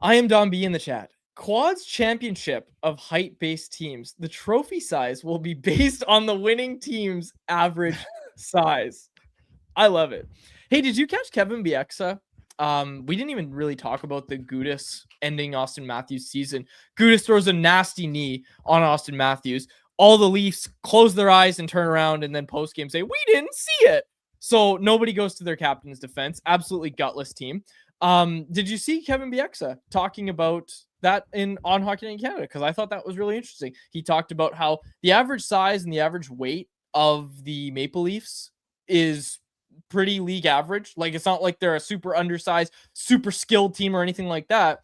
Speaker 1: I am Don B in the chat. Quads championship of height-based teams. The trophy size will be based on the winning team's average size. I love it. Hey, did you catch Kevin Bieksa? We didn't even really talk about the Gudas ending Austin Matthews season. Gudas throws a nasty knee on Austin Matthews. All the Leafs close their eyes and turn around and then post-game say, we didn't see it. So nobody goes to their captain's defense. Absolutely gutless team. Did you see Kevin Bieksa talking about that on Hockey Night in Canada? Because I thought that was really interesting. He talked about how the average size and the average weight of the Maple Leafs is pretty league average. Like, it's not like they're a super undersized, super skilled team or anything like that.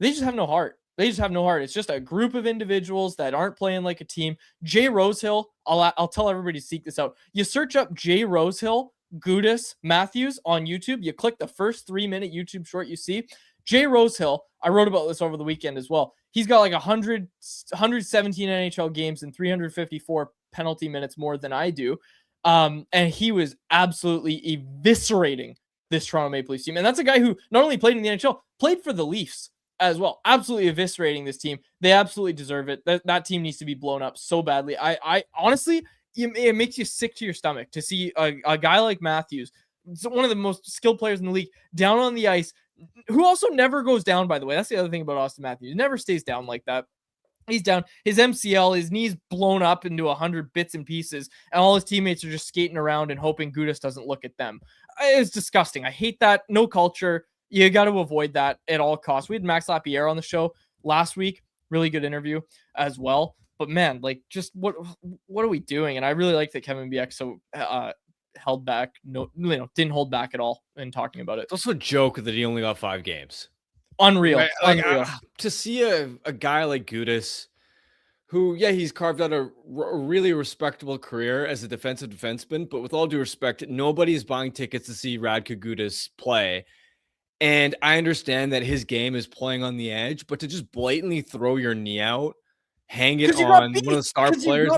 Speaker 1: They just have no heart. It's just a group of individuals that aren't playing like a team. Jay Rosehill, I'll tell everybody to seek this out. You search up Jay Rosehill, Gudis, Matthews on YouTube. You click the first 3-minute YouTube short you see. Jay Rosehill, I wrote about this over the weekend as well. He's got like 117 NHL games and 354 penalty minutes more than I do. And he was absolutely eviscerating this Toronto Maple Leafs team. And that's a guy who not only played in the NHL, played for the Leafs as well. Absolutely eviscerating this team. They absolutely deserve it. That team needs to be blown up so badly. I honestly, it makes you sick to your stomach to see a guy like Matthews, one of the most skilled players in the league, down on the ice, who also never goes down, by the way. That's the other thing about Austin Matthews. He never stays down like that. He's down. His MCL, his knee's blown up into 100 bits and pieces, and all his teammates are just skating around and hoping Gudis doesn't look at them. It's disgusting. I hate that. No culture. You got to avoid that at all costs. We had Max Lapierre on the show last week. Really good interview as well. But man, like, just what are we doing? And I really like that Kevin Bieksa held back. Didn't hold back at all in talking about it.
Speaker 2: It's also a joke that he only got 5 games.
Speaker 1: Unreal.
Speaker 2: Right? Like, unreal. To see a guy like Gudis, who, he's carved out a really respectable career as a defensive defenseman, but with all due respect, nobody's buying tickets to see Radko Gudis play. And I understand that his game is playing on the edge, but to just blatantly throw your knee out, hang it on one of the star players.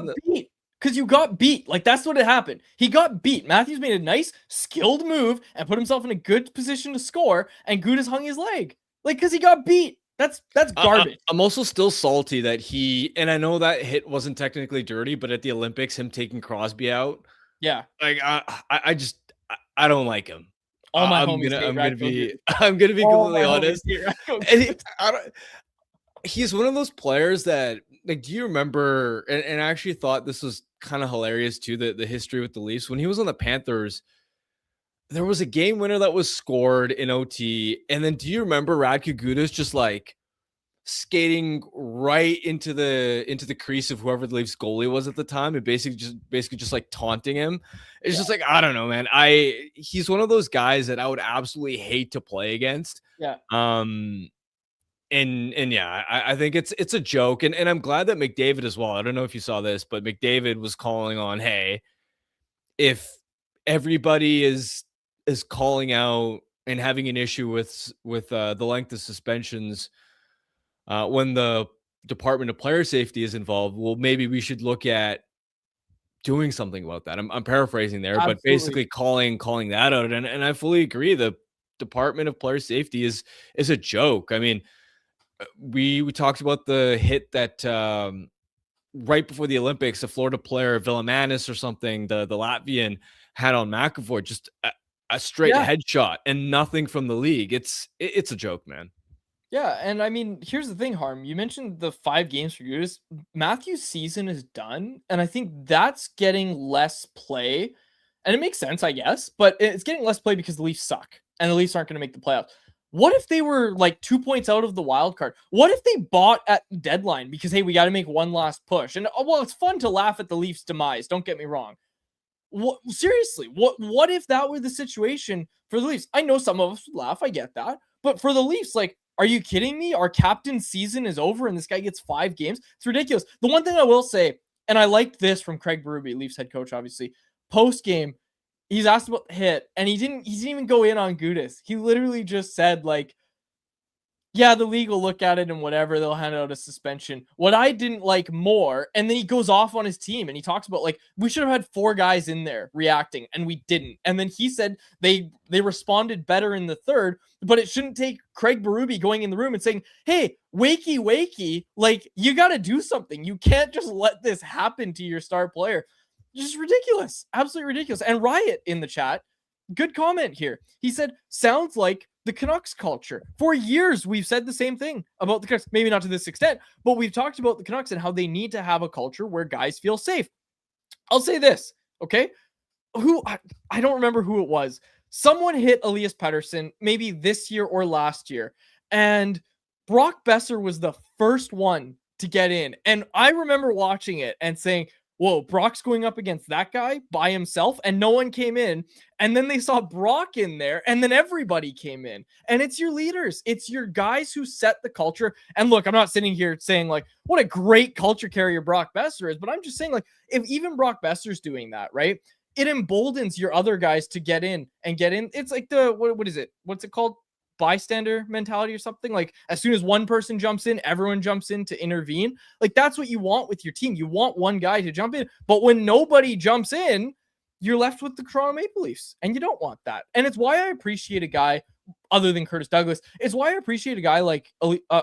Speaker 1: Because you got beat. Like, that's what had happened. He got beat. Matthews made a nice, skilled move and put himself in a good position to score, and Gudis hung his leg. Like, because he got beat. That's garbage.
Speaker 2: I'm also still salty that and I know that hit wasn't technically dirty, but at the Olympics, him taking Crosby out.
Speaker 1: Yeah.
Speaker 2: Like, I don't like him.
Speaker 1: All my
Speaker 2: I'm
Speaker 1: homies
Speaker 2: gonna be completely honest. He's one of those players that, like, do you remember? And I actually thought this was kind of hilarious too. The history with the Leafs when he was on the Panthers. There was a game winner that was scored in OT, and then do you remember Radko Gudis just like skating right into the crease of whoever the Leafs goalie was at the time, and basically just like taunting him? It's just like, I don't know, man. He's one of those guys that I would absolutely hate to play against.
Speaker 1: Yeah.
Speaker 2: And yeah, I think it's a joke, and I'm glad that McDavid as well. I don't know if you saw this, but McDavid was calling on, hey, if everybody is calling out and having an issue with the length of suspensions when the Department of Player Safety is involved, well, maybe we should look at doing something about that. I'm paraphrasing there,
Speaker 1: Absolutely.
Speaker 2: but basically calling that out, and I fully agree. The Department of Player Safety is a joke. I mean, we talked about the hit that right before the Olympics, the Florida player Villamanis or something, the Latvian, had on McAvoy, just a straight headshot, and nothing from the league. It's a joke, man.
Speaker 1: Yeah, and I mean, here's the thing, Harm. You mentioned the 5 games for Gudis. Matthew's season is done, and I think that's getting less play. And it makes sense, I guess, but it's getting less play because the Leafs suck, and the Leafs aren't going to make the playoffs. What if they were like 2 points out of the wild card? What if they bought at deadline because, hey, we got to make one last push? And well, it's fun to laugh at the Leafs' demise. Don't get me wrong. Seriously, what if that were the situation for the Leafs? I know some of us would laugh. I get that. But for the Leafs, like, are you kidding me? Our captain's season is over and this guy gets 5 games. It's ridiculous. The one thing I will say, and I liked this from Craig Berube, Leafs head coach, obviously, post game, he's asked about the hit, and he didn't even go in on Gudis. He literally just said, like, yeah, the league will look at it and whatever, they'll hand out a suspension. What I didn't like more, and then he goes off on his team and he talks about, like, we should have had 4 guys in there reacting, and we didn't. And then he said they responded better in the third, but it shouldn't take Craig Berube going in the room and saying, hey, wakey, like, you got to do something. You can't just let this happen to your star player. Just ridiculous. Absolutely ridiculous. And Riot in the chat, good comment here. He said, sounds like the Canucks culture. For years, we've said the same thing about the Canucks. Maybe not to this extent, but we've talked about the Canucks and how they need to have a culture where guys feel safe. I'll say this, okay? I don't remember who it was. Someone hit Elias Paterson maybe this year or last year, and Brock Besser was the first one to get in. And I remember watching it and saying, whoa, Brock's going up against that guy by himself, and no one came in. And then they saw Brock in there, and then everybody came in. And it's your leaders. It's your guys who set the culture. And look, I'm not sitting here saying like, what a great culture carrier Brock Besser is, but I'm just saying like, if even Brock Besser's doing that, right? It emboldens your other guys to get in. It's like what is it? What's it called? Bystander mentality or something. Like as soon as one person jumps in, everyone jumps in to intervene. Like that's what you want with your team. You want one guy to jump in, but when nobody jumps in, you're left with the Toronto Maple Leafs, and you don't want that. And it's why I appreciate a guy other than Curtis Douglas. It's why I appreciate a guy like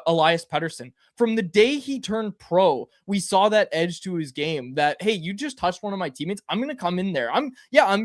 Speaker 1: Elias Paterson. From the day he turned pro, we saw that edge to his game that, hey, you just touched one of my teammates. I'm going to come in there. I'm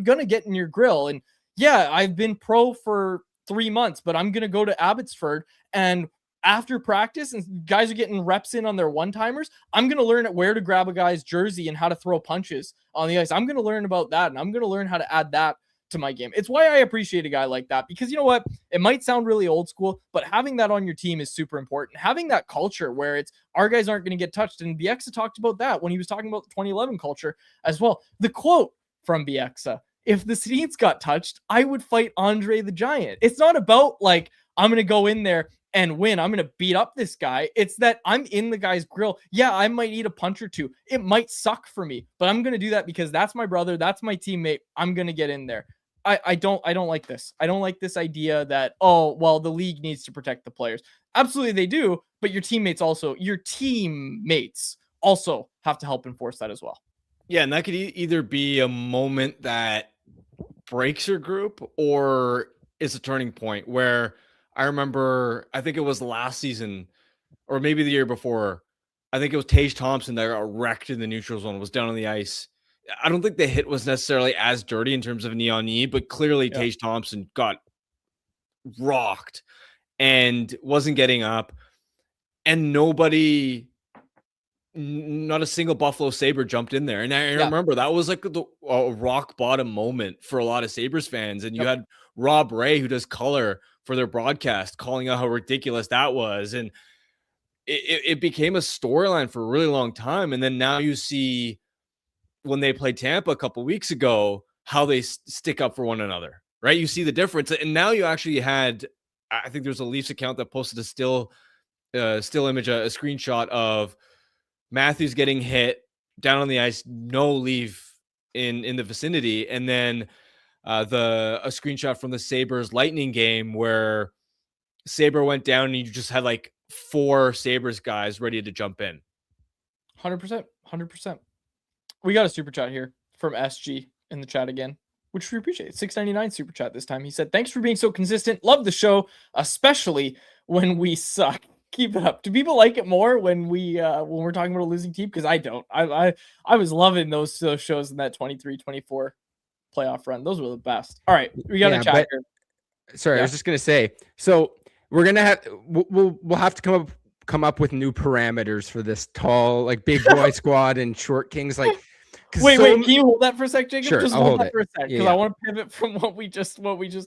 Speaker 1: going to get in your grill. And yeah, I've been pro for 3 months, but I'm going to go to Abbotsford, and after practice and guys are getting reps in on their one-timers, I'm going to learn where to grab a guy's jersey and how to throw punches on the ice. I'm going to learn about that, and I'm going to learn how to add that to my game. It's why I appreciate a guy like that, because you know what? It might sound really old school, but having that on your team is super important. Having that culture where it's our guys aren't going to get touched. And Bieksa talked about that when he was talking about the 2011 culture as well. The quote from Bieksa, if the Sedins got touched, I would fight Andre the Giant. It's not about like, I'm going to go in there and win. I'm going to beat up this guy. It's that I'm in the guy's grill. Yeah, I might eat a punch or two. It might suck for me, but I'm going to do that because that's my brother. That's my teammate. I'm going to get in there. I don't like this. I don't like this idea that, oh, well, the league needs to protect the players. Absolutely they do, but your teammates also have to help enforce that as well.
Speaker 2: Yeah, and that could either be a moment that breaks your group or is a turning point where I remember, I think it was last season or maybe the year before, I think it was Tage Thompson that got wrecked in the neutral zone, was down on the ice. I don't think the hit was necessarily as dirty in terms of knee on knee, but clearly Tage Thompson got rocked and wasn't getting up, and nobody, not a single Buffalo Sabre jumped in there. And I remember that was like a rock bottom moment for a lot of Sabres fans. And you had Rob Ray, who does color for their broadcast, calling out how ridiculous that was. And it became a storyline for a really long time. And then now you see when they played Tampa a couple weeks ago, how they stick up for one another, right? You see the difference. And now you actually had, I think there's a Leafs account that posted a still image, a screenshot of Matthews getting hit down on the ice, no Leaf in the vicinity. And then a screenshot from the Sabres Lightning game where Sabre went down and you just had like 4 Sabres guys ready to jump in.
Speaker 1: 100%. We got a super chat here from SG in the chat again, which we appreciate. $6.99 super chat this time. He said, thanks for being so consistent. Love the show, especially when we suck. Keep it up. Do people like it more when we're talking about a losing team? Because I don't. I was loving those shows in that 23-24 playoff run. Those were the best. All right, we got a chat here.
Speaker 3: Sorry, I was just gonna say. So we're gonna have we'll have to come up with new parameters for this tall, like big boy squad and short kings. Like,
Speaker 1: wait, can you hold that for a sec, Jacob?
Speaker 3: Sure,
Speaker 1: just hold that for a sec, because I want to pivot from what we just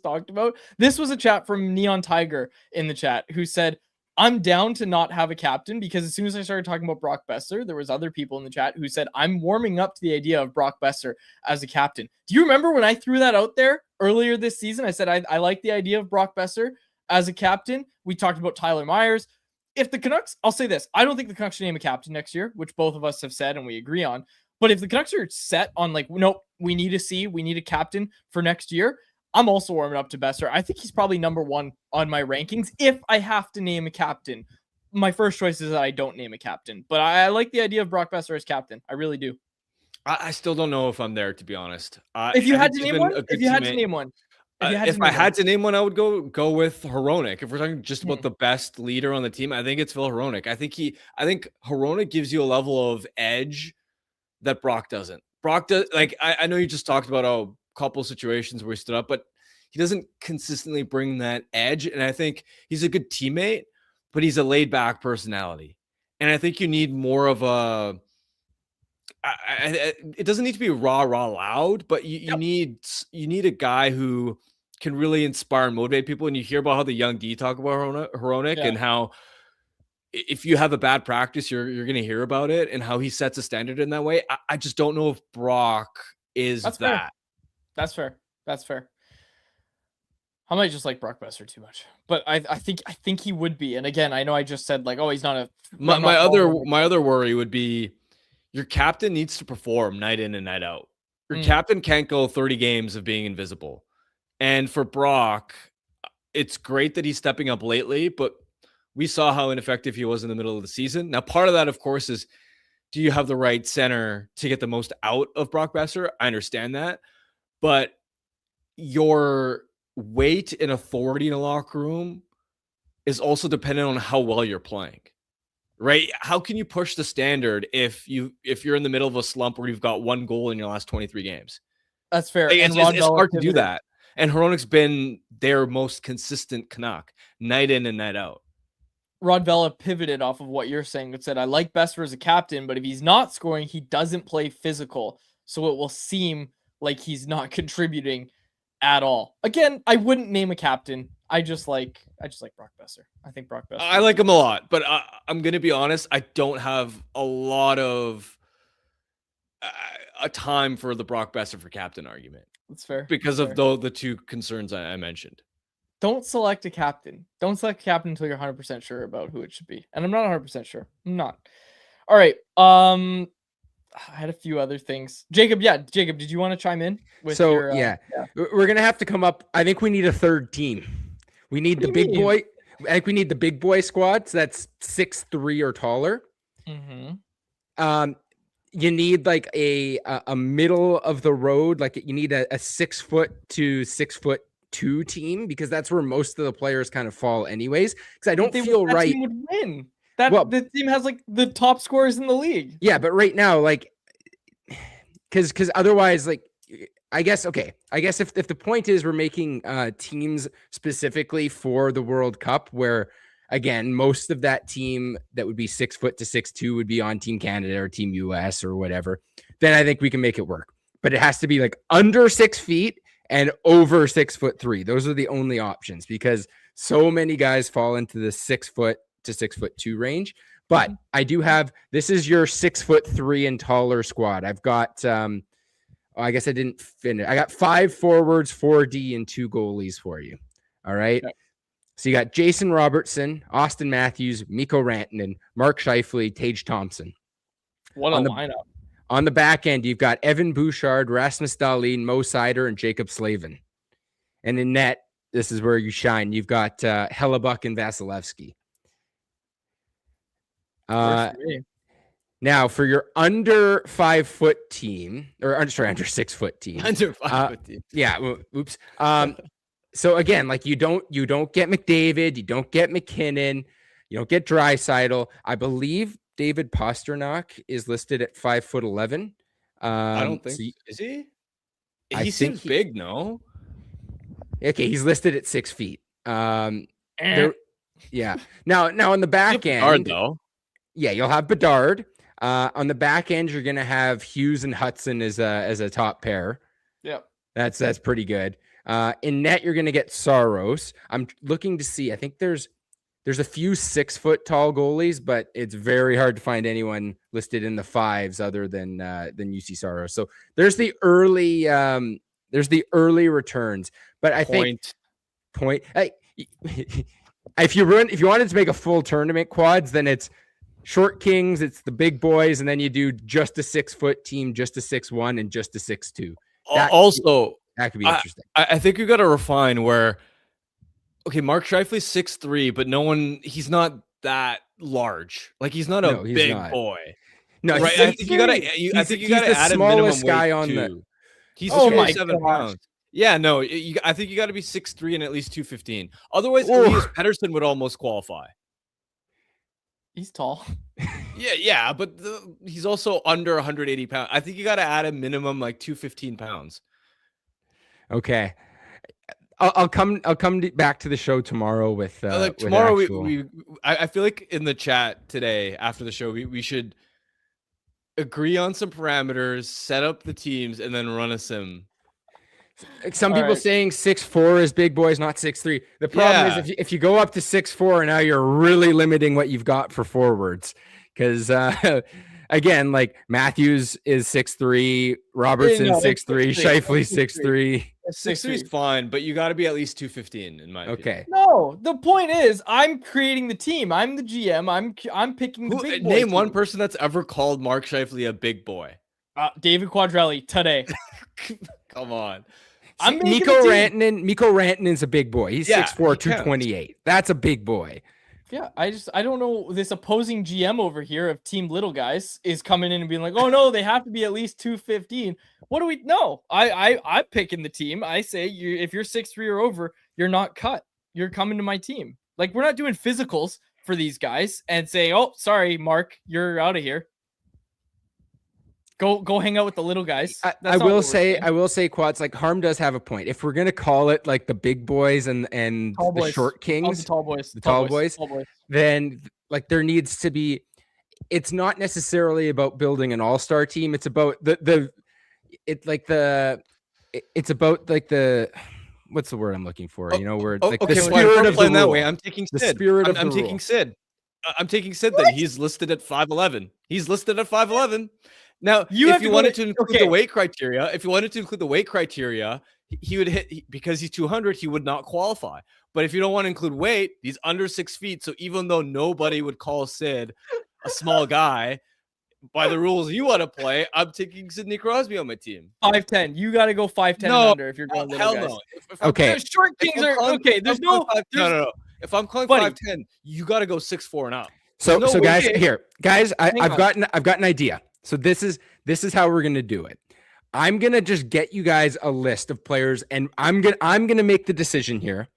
Speaker 1: talked about. This was a chat from Neon Tiger in the chat who said, I'm down to not have a captain, because as soon as I started talking about Brock Besser, there was other people in the chat who said, I'm warming up to the idea of Brock Besser as a captain. Do you remember when I threw that out there earlier this season? I said, I like the idea of Brock Besser as a captain. We talked about Tyler Myers. If the Canucks, I'll say this, I don't think the Canucks should name a captain next year, which both of us have said and we agree on. But if the Canucks are set on like, nope, we need a captain for next year, I'm also warming up to Besser. I think he's probably number 1 on my rankings. If I have to name a captain, my first choice is that I don't name a captain. But I like the idea of Brock Besser as captain. I really do.
Speaker 2: I still don't know if I'm there, to be honest.
Speaker 1: If you had to name one, if I
Speaker 2: had to name one, I would go with Hronek. If we're talking just about the best leader on the team, I think it's Phil Hronek. I think Hronek gives you a level of edge that Brock doesn't. Brock does, like, I know you just talked about a couple situations where he stood up, but he doesn't consistently bring that edge. And I think he's a good teammate, but he's a laid back personality. And I think you need more of a, it doesn't need to be raw loud, but you need a guy who can really inspire and motivate people. And you hear about how the young D talk about Hronek and how if you have a bad practice, you're going to hear about it and how he sets a standard in that way. I just don't know if Brock is
Speaker 1: That's
Speaker 2: that.
Speaker 1: fair. That's fair. That's fair. I might just like Brock Besser too much, but I think he would be. And again, I know I just said like, oh, he's not a.
Speaker 2: My other worry would be your captain needs to perform night in and night out. Your captain can't go 30 games of being invisible. And for Brock, it's great that he's stepping up lately, but we saw how ineffective he was in the middle of the season. Now, part of that, of course, is do you have the right center to get the most out of Brock Besser? I understand that. But your weight and authority in a locker room is also dependent on how well you're playing, right? How can you push the standard if you're in the middle of a slump where you've got 1 goal in your last 23 games?
Speaker 1: That's fair.
Speaker 2: Like,
Speaker 1: and
Speaker 2: it's hard to do that. And Hronek's been their most consistent Canuck night in and night out.
Speaker 1: Rod Vella pivoted off of what you're saying and said, I like Besser as a captain, but if he's not scoring, he doesn't play physical. So it will seem like he's not contributing at all. Again, I wouldn't name a captain. I just like Brock Besser. I think Brock Besser.
Speaker 2: I like him a lot, but I'm going to be honest. I don't have a lot of a time for the Brock Besser for captain argument.
Speaker 1: That's fair.
Speaker 2: Because
Speaker 1: That's
Speaker 2: of the two concerns I mentioned.
Speaker 1: Don't select a captain. Don't select a captain until you're 100% sure about who it should be. And I'm not 100% sure. I'm not. All right. I had a few other things. Jacob, did you want to chime in?
Speaker 3: We're going to have to come up. I think we need a third team. We need the big boy. I think we need the big boy squad. So that's 6'3" or taller.
Speaker 1: Mm-hmm.
Speaker 3: You need like a middle of the road. Like you need a 6 foot to 6'2" team, because that's where most of the players kind of fall anyways. Because I don't feel right.
Speaker 1: Team would win. The team has like the top scorers in the league.
Speaker 3: Yeah, but right now, like, because otherwise, like, I guess if the point is we're making teams specifically for the World Cup, where again most of that team that would be 6 foot to 6'2" would be on Team Canada or Team US or whatever, then I think we can make it work. But it has to be like under 6 feet and over 6'3". Those are the only options, because so many guys fall into the 6 foot to 6'2" range. But I do have, this is your 6'3" and taller squad. I've got, I guess I didn't finish. I got 5 forwards, 4D, and 2 goalies for you. All right. Okay. So you got Jason Robertson, Austin Matthews, Mikko Rantanen, Mark Scheifele, Tage Thompson.
Speaker 1: What a lineup.
Speaker 3: On the back end, you've got Evan Bouchard, Rasmus Dahlin, Mo Seider, and Jacob Slavin. And in net, this is where you shine. You've got Hellebuck and Vasilevsky. Now for your under 5 foot team, or under 6 foot team,
Speaker 2: under 5 foot team.
Speaker 3: Yeah. Oops. So again, like you don't get McDavid, you don't get McKinnon, you don't get Draisaitl. I believe David Pasternak is listed at 5'11".
Speaker 2: I don't think is he? He seems big, no?
Speaker 3: Okay, he's listed at 6 feet. Yeah. Now on the back end,
Speaker 2: Bedard, though.
Speaker 3: Yeah, you'll have Bedard. On the back end, you're gonna have Hughes and Hudson as a top pair.
Speaker 1: Yep.
Speaker 3: That's pretty good. In net, you're gonna get Saros. I'm looking to see. I think there's a few 6 foot tall goalies, but it's very hard to find anyone listed in the 5s other than UC Saros. So there's the early returns. But I think if you wanted to make a full tournament quads, then it's Short Kings, it's the big boys, and then you do just a 6 foot team, just a 6'1", and just a 6'2". That could be interesting.
Speaker 2: I think you got to refine where, okay, Mark Scheifele's 6'3", but he's not that large. Like he's not a big boy.
Speaker 3: No,
Speaker 2: right. I think you got to add a minimum
Speaker 3: guy
Speaker 2: weight
Speaker 3: on
Speaker 2: too.
Speaker 3: the.
Speaker 2: He's 7 pounds. Yeah, no, I think you got to be 6'3" and at least 215. Otherwise, Elias Pettersson would almost qualify.
Speaker 1: He's tall.
Speaker 2: Yeah, but he's also under 180 pounds. I think you got to add a minimum like 215 pounds.
Speaker 3: Okay, I'll come back to the show tomorrow with
Speaker 2: tomorrow. I feel like in the chat today after the show we should agree on some parameters, set up the teams, and then run a sim.
Speaker 3: Some people saying 6'4" is big boys, not 6'3". The problem is if you go up to 6'4", now you're really limiting what you've got for forwards. Because again, like Matthews is 6'3", Robertson 6'3", Scheifele 6'3".
Speaker 2: 6'3" is fine, but you got to be at least 215 in my opinion.
Speaker 3: Okay.
Speaker 1: No, the point is, I'm creating the team. I'm the GM. I'm picking the big boy
Speaker 2: Name
Speaker 1: team.
Speaker 2: one person that's ever called Mark Scheifele a big boy.
Speaker 1: David Quadrelli today.
Speaker 2: Come on.
Speaker 3: Mikko Rantanen's a big boy. He's 6'4", 228. That's a big boy.
Speaker 1: Yeah, I don't know. This opposing GM over here of Team Little Guys is coming in and being like, oh no, they have to be at least 215. What do we know? I'm picking the team. I say if you're 6'3" or over, you're not cut. You're coming to my team. Like, we're not doing physicals for these guys and saying, oh, sorry, Mark, you're out of here. Go hang out with the little guys.
Speaker 3: I will say, Quads, like, Harm does have a point. If we're gonna call it like the big boys and the short kings,
Speaker 1: the tall boys,
Speaker 3: then like there needs to be. It's not necessarily about building an all-star team. It's about it's about like the. What's the word I'm looking for? You know, where like the spirit of the rule.
Speaker 2: That way. I'm taking
Speaker 3: the
Speaker 2: Sid.
Speaker 3: spirit of
Speaker 2: I'm
Speaker 3: the
Speaker 2: taking
Speaker 3: rule.
Speaker 2: Sid. I'm taking Sid. Then he's listed at 5'11". He's listed at 5'11". Now, if you wanted to include the weight criteria, he would hit because he's 200. He would not qualify. But if you don't want to include weight, he's under 6 feet. So even though nobody would call Sid a small guy, by the rules you want to play, I'm taking Sidney Crosby on my team.
Speaker 1: 5'10". You got to go 5'10" and under if you're going little guys.
Speaker 2: No.
Speaker 3: Okay.
Speaker 1: Short kings are okay. No.
Speaker 2: If I'm calling 5'10", you got to go 6'4" and up.
Speaker 3: So guys, I've got an idea. So this is how we're gonna do it. I'm gonna just get you guys a list of players, and I'm gonna make the decision here.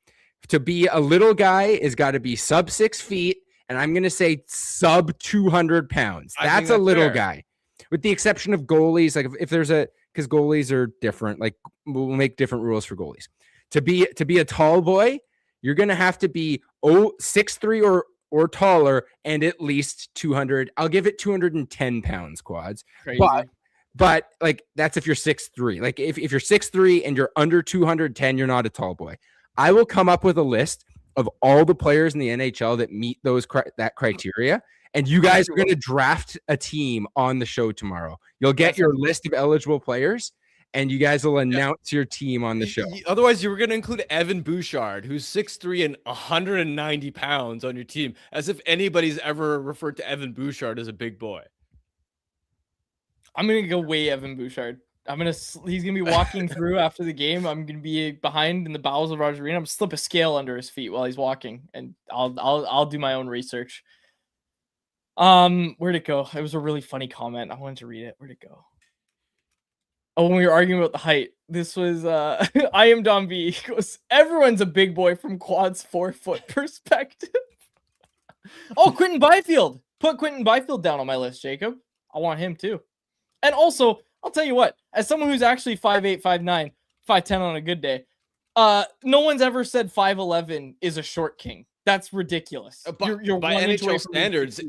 Speaker 3: To be a little guy is got to be sub 6 feet, and I'm gonna say sub 200 pounds. That's a little guy, with the exception of goalies. Like if there's because goalies are different. Like we'll make different rules for goalies. To be a tall boy, you're gonna have to be 6'3" or taller, and at least 200. I'll give it 210 pounds, Quads.
Speaker 1: Crazy.
Speaker 3: But like that's if you're 6'3". Like if you're 6'3" and you're under 210, you're not a tall boy. I will come up with a list of all the players in the NHL that meet that criteria, and you guys are going to draft a team on the show tomorrow. You'll get your list of eligible players, and you guys will announce your team on the show.
Speaker 2: Otherwise, you were going to include Evan Bouchard, who's 6'3" and 190 pounds on your team, as if anybody's ever referred to Evan Bouchard as a big boy.
Speaker 1: I'm going to go weigh Evan Bouchard. He's going to be walking through after the game. I'm going to be behind in the bowels of Rogers Arena. I'm going to slip a scale under his feet while he's walking, and I'll do my own research. Where'd it go? It was a really funny comment. I wanted to read it. Where'd it go? Oh, when we were arguing about the height, this was I am Don B. He goes, everyone's a big boy from Quad's 4-foot perspective. Oh, Quentin Byfield. Put Quentin Byfield down on my list, Jacob. I want him too. And also, I'll tell you what, as someone who's actually 5'8", 5'9", 5'10" on a good day, no one's ever said 5'11" is a short king. That's ridiculous. You're
Speaker 2: by NHL standards,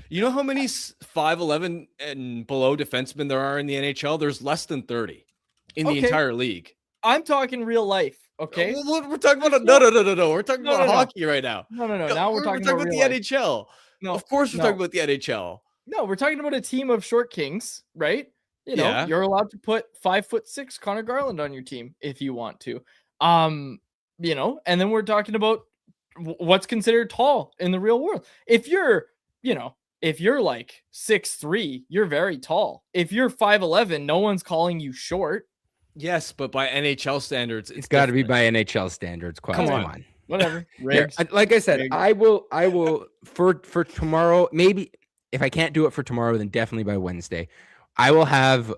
Speaker 2: you know how many 5'11" and below defensemen there are in the NHL? There's less than 30 in the entire league.
Speaker 1: I'm talking real life, okay?
Speaker 2: We're talking about no. We're talking about hockey right now.
Speaker 1: No. Now we're talking about
Speaker 2: the NHL. No, of course we're talking about the NHL.
Speaker 1: No, we're talking about a team of short kings, right? You're allowed to put 5'6" Connor Garland on your team if you want to. And then we're talking about what's considered tall in the real world. If you're like 6'3", you're very tall. If you're 5'11", no one's calling you short.
Speaker 2: Yes, but by NHL standards,
Speaker 3: it's got to be by NHL standards.
Speaker 2: Come on.
Speaker 1: Whatever.
Speaker 3: Here, like I said, I will for tomorrow. Maybe if I can't do it for tomorrow, then definitely by Wednesday. I will have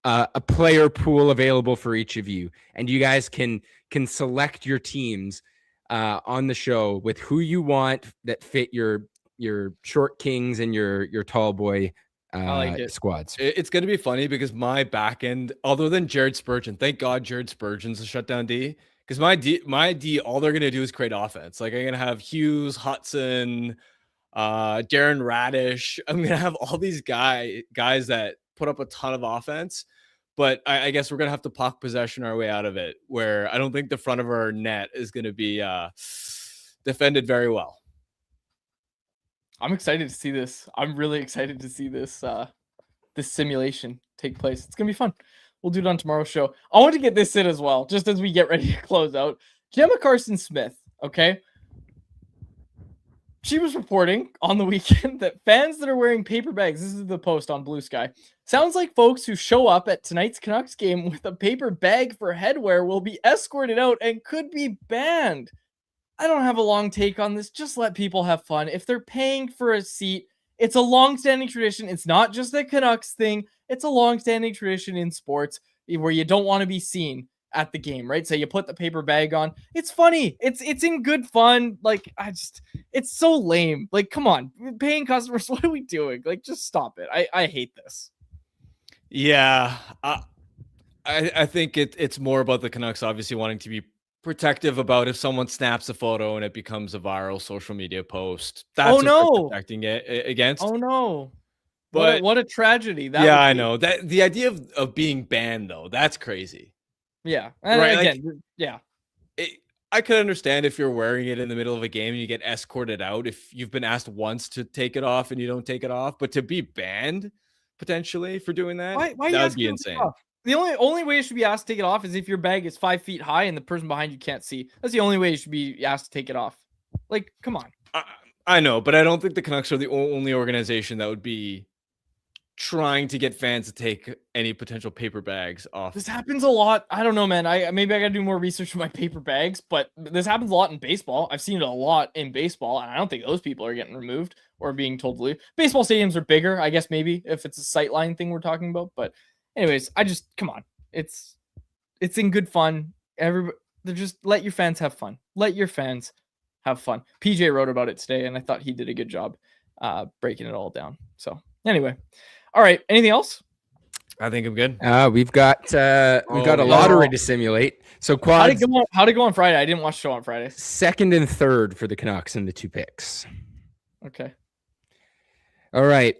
Speaker 3: a player pool available for each of you, and you guys can select your teams on the show with who you want that fit your short kings and your tall boy squads.
Speaker 2: It's going to be funny because my back end, other than Jared Spurgeon, thank God Jared Spurgeon's a shutdown D, because my D, all they're going to do is create offense. Like I'm going to have Hughes, Hudson, Darren Radish. I'm going to have all these guys that put up a ton of offense. but I guess we're going to have to puck possession our way out of it, where I don't think the front of our net is going to be defended very well.
Speaker 1: I'm excited to see this. I'm really excited to see this this simulation take place. It's gonna be fun. We'll do it on tomorrow's show. I want to get this in as well, just as we get ready to close out. Gemma Carson-Smith, okay? She was reporting on the weekend that fans that are wearing paper bags, this is the post on Blue Sky, sounds like folks who show up at tonight's Canucks game with a paper bag for headwear will be escorted out and could be banned. I don't have a long take on this. Just let people have fun. If they're paying for a seat, it's a long-standing tradition. It's not just a Canucks thing. It's a long-standing tradition in sports where you don't want to be seen at the game, right? So you put the paper bag on. It's funny. It's in good fun. Like, it's so lame. Like, come on, paying customers. What are we doing? Like, just stop it. I hate this.
Speaker 2: Yeah, I think it's more about the Canucks obviously wanting to be protective about if someone snaps a photo and it becomes a viral social media post. That's what they're protecting it against.
Speaker 1: Oh no.
Speaker 2: But
Speaker 1: what a tragedy that
Speaker 2: yeah, I know that the idea of being banned though, that's crazy.
Speaker 1: Yeah. And
Speaker 2: right,
Speaker 1: again,
Speaker 2: like,
Speaker 1: yeah.
Speaker 2: I could understand if you're wearing it in the middle of a game and you get escorted out if you've been asked once to take it off and you don't take it off, but to be banned potentially for doing that,
Speaker 1: why
Speaker 2: that would be insane.
Speaker 1: The only way you should be asked to take it off is if your bag is 5 feet high and the person behind you can't see. That's the only way you should be asked to take it off. Like, come on.
Speaker 2: I know, but I don't think the Canucks are the only organization that would be trying to get fans to take any potential paper bags off.
Speaker 1: This happens a lot. I don't know, man. Maybe I gotta do more research on my paper bags, but this happens a lot in baseball. I've seen it a lot in baseball, and I don't think those people are getting removed or being told to leave. Baseball stadiums are bigger, I guess, maybe if it's a sightline thing we're talking about, but anyways, come on. It's in good fun. Just let your fans have fun. Let your fans have fun. PJ wrote about it today, and I thought he did a good job breaking it all down. So anyway, all right. Anything else?
Speaker 2: I think I'm good.
Speaker 3: We've got a lottery to simulate. So quads.
Speaker 1: How'd it go on Friday? I didn't watch the show on Friday.
Speaker 3: Second and third for the Canucks in the 2 picks.
Speaker 1: Okay.
Speaker 3: All right.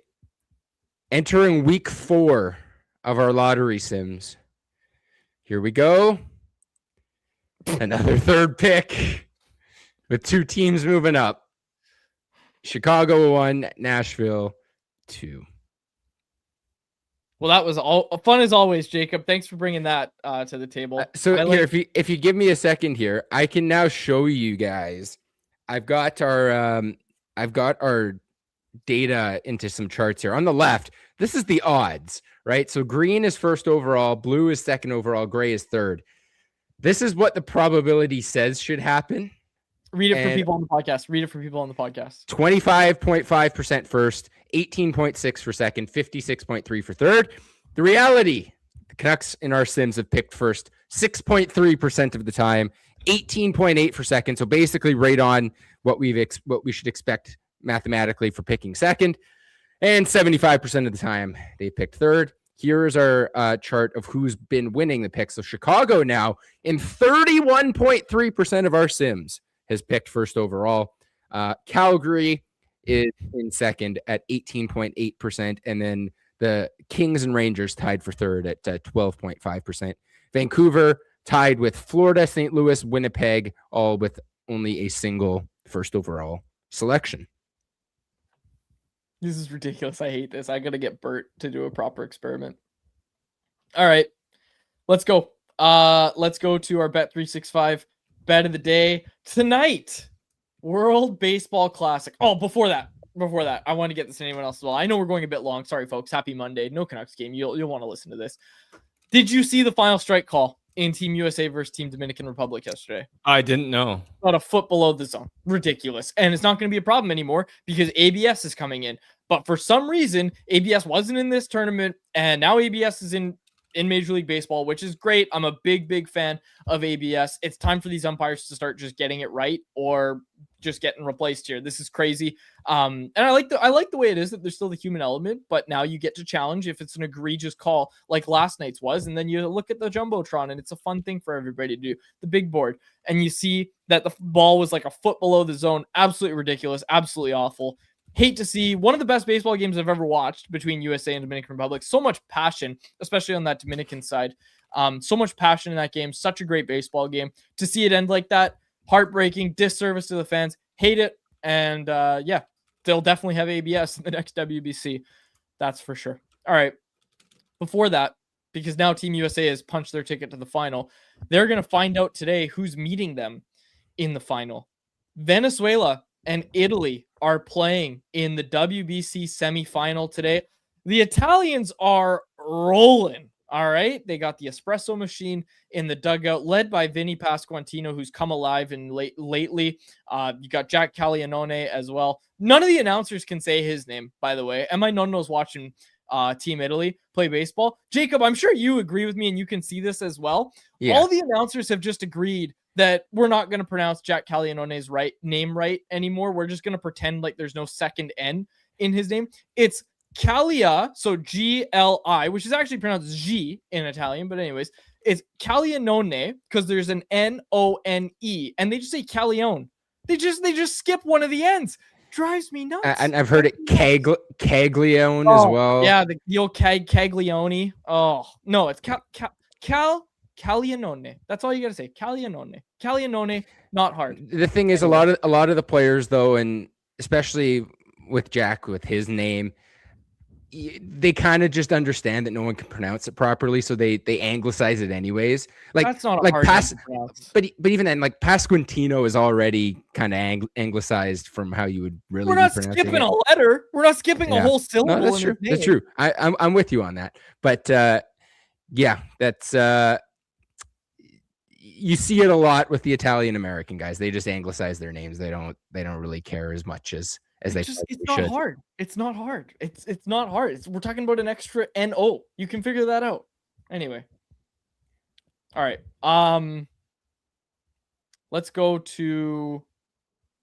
Speaker 3: Entering week 4 of our lottery sims. Here we go. Another third pick with 2 teams moving up. Chicago 1, Nashville 2.
Speaker 1: Well, that was all fun as always, Jacob. Thanks for bringing that to the table.
Speaker 3: If you give me a second here, I can now show you guys. I've got our data into some charts here. On the left, this is the odds, right? So green is first overall, blue is second overall, gray is third. This is what the probability says should happen.
Speaker 1: Read it for people on the podcast.
Speaker 3: 25.5% first, 18.6 for second, 56.3 for third. The reality, the Canucks in our sims have picked first 6.3% of the time, 18.8 for second. So basically right on what we should expect mathematically for picking second, and 75% of the time they picked third. Here's our chart of who's been winning the picks. So Chicago now in 31.3% of our sims has picked first overall. Calgary is in second at 18.8%. And then the Kings and Rangers tied for third at 12.5%. Vancouver tied with Florida, St. Louis, Winnipeg, all with only a single first overall selection.
Speaker 1: This is ridiculous. I hate this. I got to get Bert to do a proper experiment. All right, let's go. Let's go to our Bet365 bet of the day tonight. World Baseball Classic. Oh, before that, I want to get this to anyone else as well. I know we're going a bit long. Sorry, folks. Happy Monday. No Canucks game. You'll want to listen to this. Did you see the final strike call in Team USA versus Team Dominican Republic yesterday?
Speaker 2: I didn't know.
Speaker 1: About a foot below the zone. Ridiculous. And it's not going to be a problem anymore because ABS is coming in. But for some reason, ABS wasn't in this tournament, and now ABS is in Major League Baseball, which is great. I'm a big fan of ABS. It's time for these umpires to start just getting it right or just getting replaced here. This is crazy. And I like the way it is that there's still the human element, but now you get to challenge if it's an egregious call like last night's was. And then you look at the Jumbotron and it's a fun thing for everybody to do, the big board. And you see that the ball was like a foot below the zone. Absolutely ridiculous. Absolutely awful. hate to see one of the best baseball games I've ever watched between USA and Dominican Republic. So much passion, especially on that Dominican side. So much passion in that game. Such a great baseball game. To see it end like that, heartbreaking, disservice to the fans. Hate it. And yeah, they'll definitely have ABS in the next WBC. That's for sure. All right. Before that, because now Team USA has punched their ticket to the final, they're going to find out today who's meeting them in the final. Venezuela and Italy are playing in the WBC semifinal today. The Italians are rolling. All right. They got the espresso machine in the dugout, led by Vinny Pasquantino, who's come alive and lately. You got Jack Calianone as well. None of the announcers can say his name, by the way. Am I Nonno's watching Team Italy play baseball? Jacob, I'm sure you agree with me and you can see this as well. Yeah. All the announcers have just agreed that we're not going to pronounce Jack Calianone's name right anymore. We're just going to pretend like there's no second N in his name. It's Calia, so G-L-I, which is actually pronounced G in Italian, but anyways, it's Calianone because there's an N-O-N-E, and they just say Calione. They just skip one of the N's. Drives me nuts.
Speaker 3: And I've heard it Caglione as well.
Speaker 1: Yeah, the old Caglione. Oh, no, it's Calianone. That's all you gotta say. Calianone, not hard.
Speaker 3: The thing is, a lot of the players though, and especially with Jack with his name, they kind of just understand that no one can pronounce it properly, so they anglicize it anyways. Like
Speaker 1: that's not like
Speaker 3: but even then, like Pasquantino is already kind of anglicized from how you would really.
Speaker 1: We're not skipping a letter. We're not skipping a whole syllable.
Speaker 3: No, that's true. That's true. I'm with you on that. But yeah, that's you see it a lot with the Italian American guys. They just anglicize their names. They don't really care as much as they
Speaker 1: it's not hard. It's not hard. It's not hard. We're talking about an extra N-O. You can figure that out. Anyway. All right. Let's go to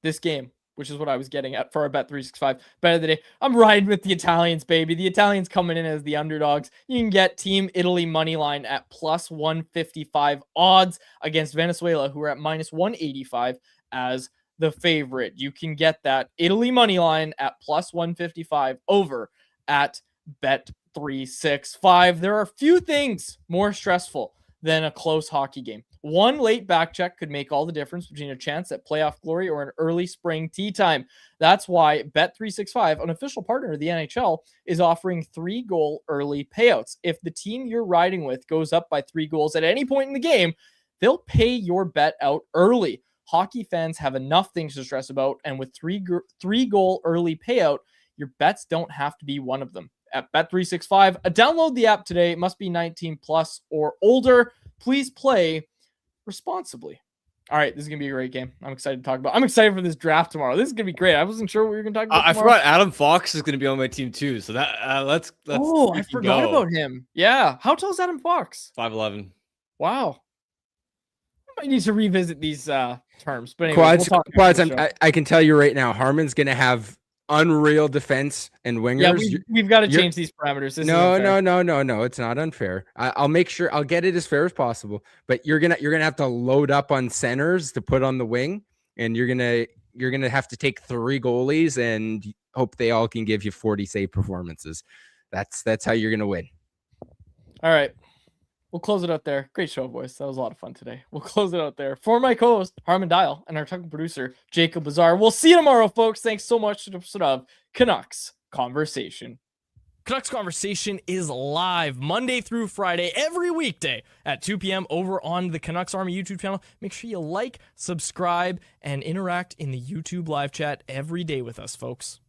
Speaker 1: this game, which is what I was getting at for our Bet365 bet of the day. I'm riding with the Italians, baby. The Italians coming in as the underdogs. You can get Team Italy money line at plus 155 odds against Venezuela, who are at minus 185 as the favorite. You can get that Italy money line at plus 155 over at Bet365. There are few things more stressful than a close hockey game. One late back check could make all the difference between a chance at playoff glory or an early spring tea time. That's why Bet365, an official partner of the NHL, is offering 3-goal early payouts. If the team you're riding with goes up by 3 goals at any point in the game, they'll pay your bet out early. Hockey fans have enough things to stress about, and with 3-goal early payout, your bets don't have to be one of them. At Bet365, download the app today. It must be 19 plus or older. Please play responsibly. All right, this is going to be a great game. I'm excited to talk about. I'm excited for this draft tomorrow. This is going to be great. I wasn't sure what we were going to talk about
Speaker 2: I forgot Adam Fox is going to be on my team too. So that let's
Speaker 1: oh, I forgot about him. Yeah. How tall is Adam Fox?
Speaker 2: 5'11".
Speaker 1: Wow. I might need to revisit these terms. But anyways,
Speaker 3: quads. I can tell you right now, Harman's going to have unreal defense and wingers.
Speaker 1: Yeah, we've got to change these parameters.
Speaker 3: No. It's not unfair. I'll make sure I'll get it as fair as possible. But you're gonna have to load up on centers to put on the wing, and you're gonna have to take 3 goalies and hope they all can give you 40 save performances. That's how you're gonna win.
Speaker 1: All right. We'll close it out there. Great show, boys. That was a lot of fun today. We'll close it out there. For my co-host, Harman Dial, and our technical producer, Jacob Bazar. We'll see you tomorrow, folks. Thanks so much to the episode of Canucks Conversation. Canucks Conversation is live Monday through Friday, every weekday at 2 p.m. over on the Canucks Army YouTube channel. Make sure you like, subscribe, and interact in the YouTube live chat every day with us, folks.